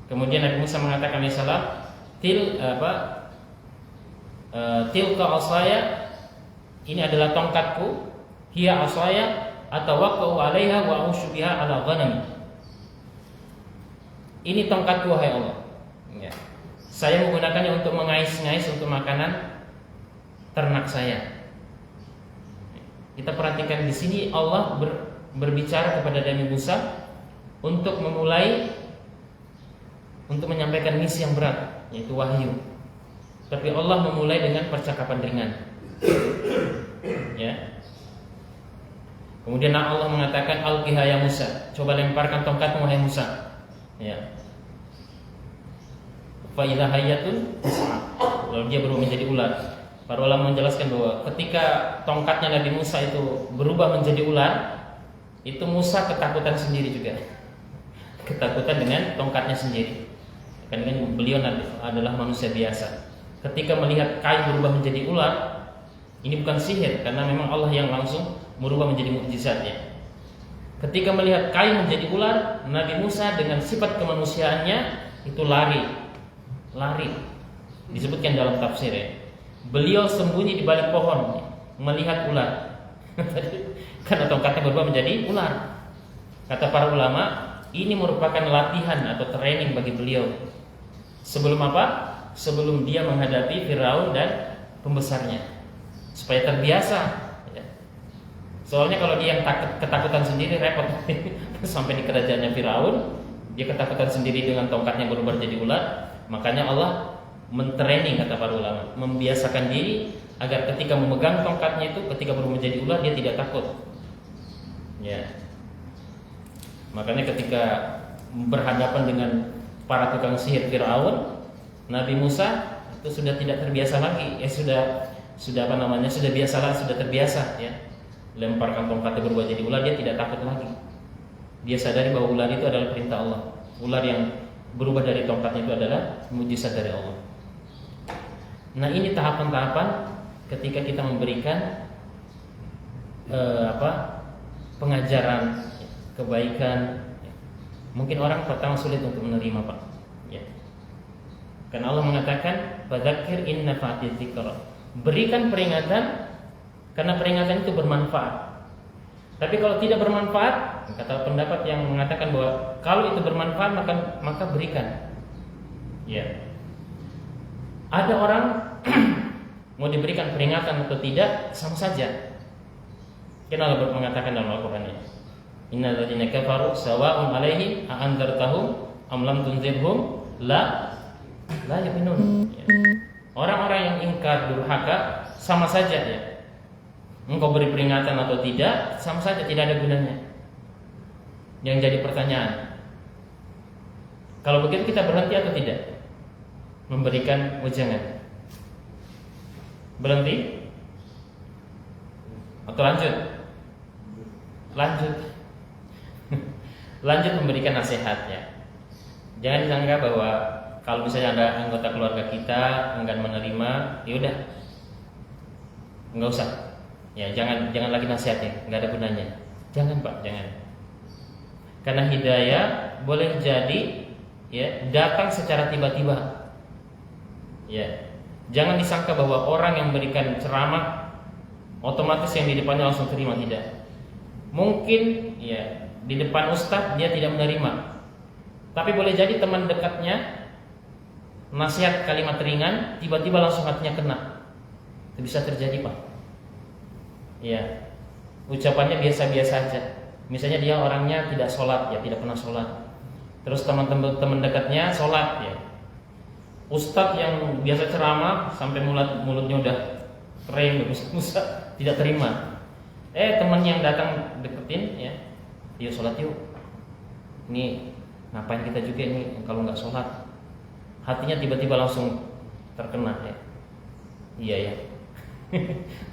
Kemudian Nabi Musa mengatakan alaihissalam, tilka asaya, ini adalah tongkatku, hiya asaya atawakau alaiha wa aushu biha ala ghanami. Ini tongkatku wahai Allah. Ya. Saya menggunakannya untuk mengais-ngais untuk makanan ternak saya. Kita perhatikan di sini Allah berbicara kepada Nabi Musa untuk menyampaikan misi yang berat, yaitu wahyu. Tapi Allah memulai dengan percakapan ringan. Ya. Kemudian Allah mengatakan alqiha ya Musa, coba lemparkan tongkatmu wahai Musa. Ya. Fa idza hayyatun lalu dia berubah menjadi ular. Para ulama menjelaskan bahwa ketika tongkatnya Nabi Musa itu berubah menjadi ular, itu Musa ketakutan sendiri juga. Ketakutan dengan tongkatnya sendiri. Karena beliau adalah manusia biasa. Ketika melihat kain berubah menjadi ular, ini bukan sihir karena memang Allah yang langsung merubah menjadi mukjizatnya. Ketika melihat kain menjadi ular, Nabi Musa dengan sifat kemanusiaannya itu lari. Disebutkan dalam tafsir ya. Beliau sembunyi di balik pohon melihat ular. Karena tongkatnya berubah menjadi ular. Kata para ulama, ini merupakan latihan atau training bagi beliau. Sebelum apa? Sebelum dia menghadapi Firaun dan pembesarnya, supaya terbiasa. Soalnya kalau dia yang ketakutan sendiri repot. Sampai di kerajaannya Firaun, dia ketakutan sendiri dengan tongkatnya berubah jadi ular. Makanya Allah mentraining, kata para ulama, membiasakan diri agar ketika memegang tongkatnya itu, ketika berubah menjadi ular dia tidak takut. Ya. Makanya ketika berhadapan dengan para tukang sihir Firaun, Nabi Musa itu sudah tidak terbiasa lagi. Sudah terbiasa ya. Lemparkan tongkatnya berubah jadi ular, dia tidak takut lagi. Dia sadari bahwa ular itu adalah perintah Allah. Ular yang berubah dari tongkatnya itu adalah mukjizat dari Allah. Nah, ini tahapan-tahapan ketika kita memberikan pengajaran kebaikan. Mungkin orang pertama sulit untuk menerima, Pak. Ya. Karena Allah mengatakan, "Fadzakir in nafa'ati dzikra." Berikan peringatan karena peringatan itu bermanfaat. Tapi kalau tidak bermanfaat, kata pendapat yang mengatakan bahwa kalau itu bermanfaat maka berikan. Ya. Ada orang mau diberikan peringatan atau tidak sama saja. Karena Allah mengatakan dalam Al-Qur'an ini, innal ladzina kafaru sawa'un 'alaihim a anzartahum am lam tunzirhum la yu'minun. Ya. Orang-orang yang ingkar durhaka sama saja ya. Engkau beri peringatan atau tidak, sama saja tidak ada gunanya. Yang jadi pertanyaan, Kalau begitu kita berhenti atau tidak memberikan wejangan? Berhenti atau lanjut? Lanjut. Lanjut memberikan nasihatnya. Jangan disangka bahwa kalau misalnya ada anggota keluarga kita enggan menerima, ya udah, nggak usah. Ya jangan lagi nasihatnya, nggak ada gunanya. Jangan Pak, jangan. Karena hidayah boleh jadi ya datang secara tiba-tiba. Ya, jangan disangka bahwa orang yang memberikan ceramah otomatis yang di depannya langsung terima, tidak. Mungkin ya di depan ustadz dia tidak menerima, tapi boleh jadi teman dekatnya nasihat kalimat ringan tiba-tiba langsung hatinya kena. Itu bisa terjadi Pak. Ya, ucapannya biasa-biasa aja. Misalnya dia orangnya tidak sholat, ya tidak pernah sholat. Terus teman dekatnya sholat, ya. Ustadz yang biasa ceramah sampai mulutnya udah kering, busa, tidak terima. Teman yang datang deketin, ya, yuk sholat yuk. Ini ngapain kita juga ini kalau nggak sholat? Hatinya tiba-tiba langsung terkena, ya. Iya ya.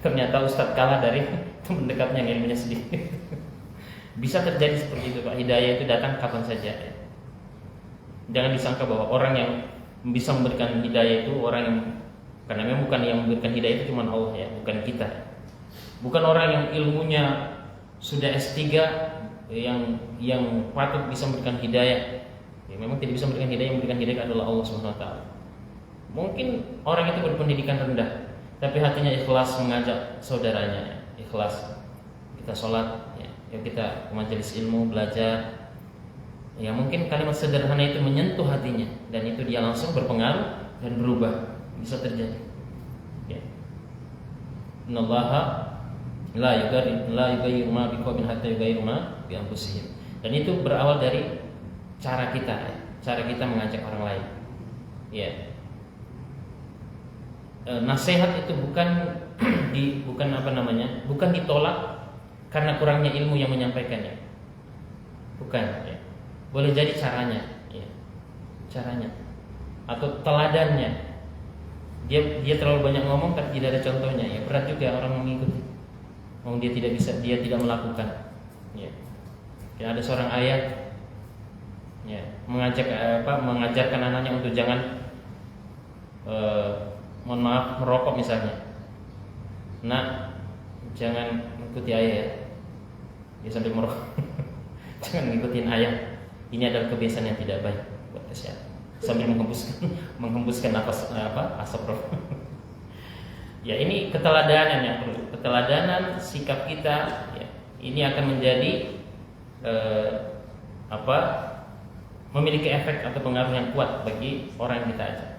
Ternyata ustadz kalah dari teman dekatnya yang ilmunya sedikit. Bisa terjadi seperti itu Pak. Hidayah itu datang kapan saja, ya. Jangan disangka bahwa orang yang bisa memberikan hidayah itu orang yang, karena memang bukan yang memberikan hidayah itu cuma Allah, ya, bukan kita. Bukan orang yang ilmunya sudah S3 yang patut bisa memberikan hidayah. Ya, memang tidak bisa memberikan hidayah. Yang memberikan hidayah adalah Allah Subhanahu wa taala. Mungkin orang itu berpendidikan rendah, tapi hatinya ikhlas mengajak saudaranya, ya. Ikhlas. Kita sholat, ya. Yuk kita ke majelis ilmu belajar. Ya mungkin kalimat sederhana itu menyentuh hatinya dan itu dia langsung berpengaruh dan berubah. Bisa terjadi. Ya. Innallaha la yughayyiru ma biqaumin hatta yughayyiru ma bi anfusihim. Dan itu berawal dari cara kita, ya. Cara kita mengajak orang lain. Ya. Nasihat itu bukan bukan ditolak karena kurangnya ilmu yang menyampaikannya. Bukan, ya. Boleh jadi caranya, ya. Caranya atau teladannya. Dia terlalu banyak ngomong tapi tidak ada contohnya, ya. Berat juga orang mengikuti. Dia tidak bisa, dia tidak melakukan. Ya. Ada seorang ayah, ya, mengajarkan anaknya untuk jangan mohon maaf merokok misalnya. Nah, jangan mengikuti ayah, ya. Dia sambil merokok. Jangan ngikutin ayah. Ini adalah kebiasaan yang tidak baik buat kesehatan. Sambil menghembuskan asap rokok. Ya, ini keteladanan yang perlu. Keteladanan sikap kita, ya, ini akan menjadi memiliki efek atau pengaruh yang kuat bagi orang yang kita ajak.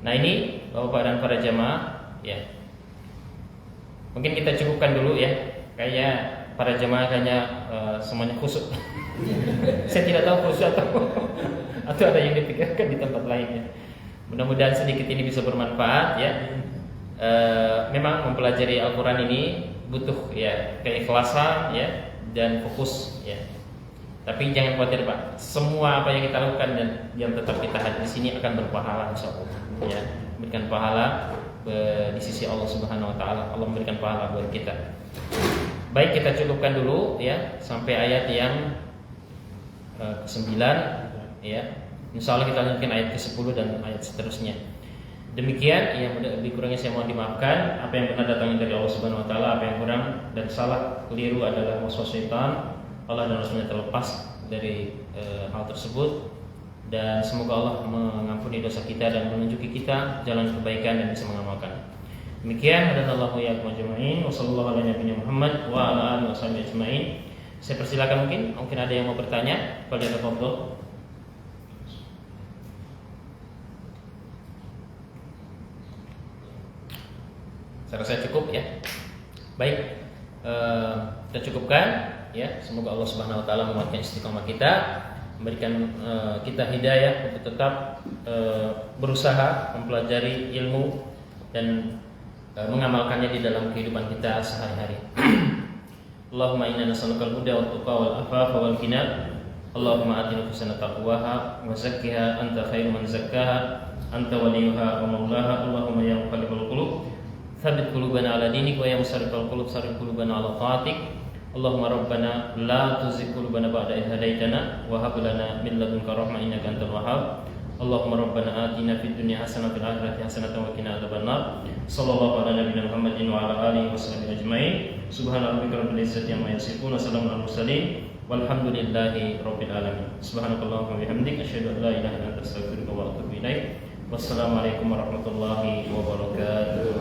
Nah, ini Bapak dan para jamaah, ya. Mungkin kita cukupkan dulu, ya. Kayaknya para jamaah semuanya khusyuk. Saya tidak tahu khusyuk atau ada yang dipikirkan di tempat lainnya. Mudah-mudahan sedikit ini bisa bermanfaat, ya. Memang mempelajari Al-Quran ini butuh, ya, keikhlasan, ya, dan fokus, ya. Tapi jangan khawatir Pak, semua apa yang kita lakukan dan yang tetap kita hadir di sini akan berpahala insyaallah, ya, memberikan pahala di sisi Allah Subhanahu wa taala. Allah memberikan pahala buat kita. Baik, kita cukupkan dulu, ya, sampai ayat yang ke-9, ya. Insyaallah kita lanjutkan ayat ke-10 dan ayat seterusnya. Demikian, yang lebih kurangnya saya mohon dimaafkan. Apa yang benar datangnya dari Allah Subhanahu wa taala, apa yang kurang dan salah keliru adalah waswas syaitan. Allah dan Rasulnya terlepas dari hal tersebut. Dan semoga Allah mengampuni dosa kita dan menunjuki kita jalan kebaikan dan bisa mengamalkan. Demikian, hadanallahu iyyakum ajma'in. Wassallallahu ala nabiyina Muhammad wa ala alihi washabihi ajma'in. Saya persilakan, mungkin ada yang mau bertanya. Kalau ada tafadhol. Saya rasa cukup, ya. Baik, kita cukupkan, ya. Semoga Allah Subhanahu wa taala menguatkan istiqamah kita, memberikan kita hidayah untuk tetap berusaha mempelajari ilmu dan mengamalkannya di dalam kehidupan kita sehari-hari. Allahumma inna nas'aluka al-huda wat tuqa wal afafa wal ghina Allahumma ati nufusana taqwaha wa zakkiha anta khairu man zakkaha anta waliyuha wa maulaha. Allahumma ya muqallibal qulub tsabbit qulubana ala dinik wa ya musarrifal qulub sarrif qulubana ala taatik. Allahumma rabbana la tuzigh qulubana ba'da idh hadaitana wa hab lana min ladunka rahmah innaka antal wahhab. Allahumma rabbana atina fid dunya hasanah wa fil akhirati hasanah wa qina adzabannar. Sallallahu ala nabiyyina Muhammadin wa ala alihi washabbihi ajmain. Subhana rabbika rabbil izzati amma yasifun wa salamun alal mursalin. Walhamdulillahi rabbil alamin. Subhanakallahumma wa bihamdik asyhadu an la ilaha illa anta astaghfiruka wa atubu ilaik. Wassalamualaikum warahmatullahi wabarakatuh.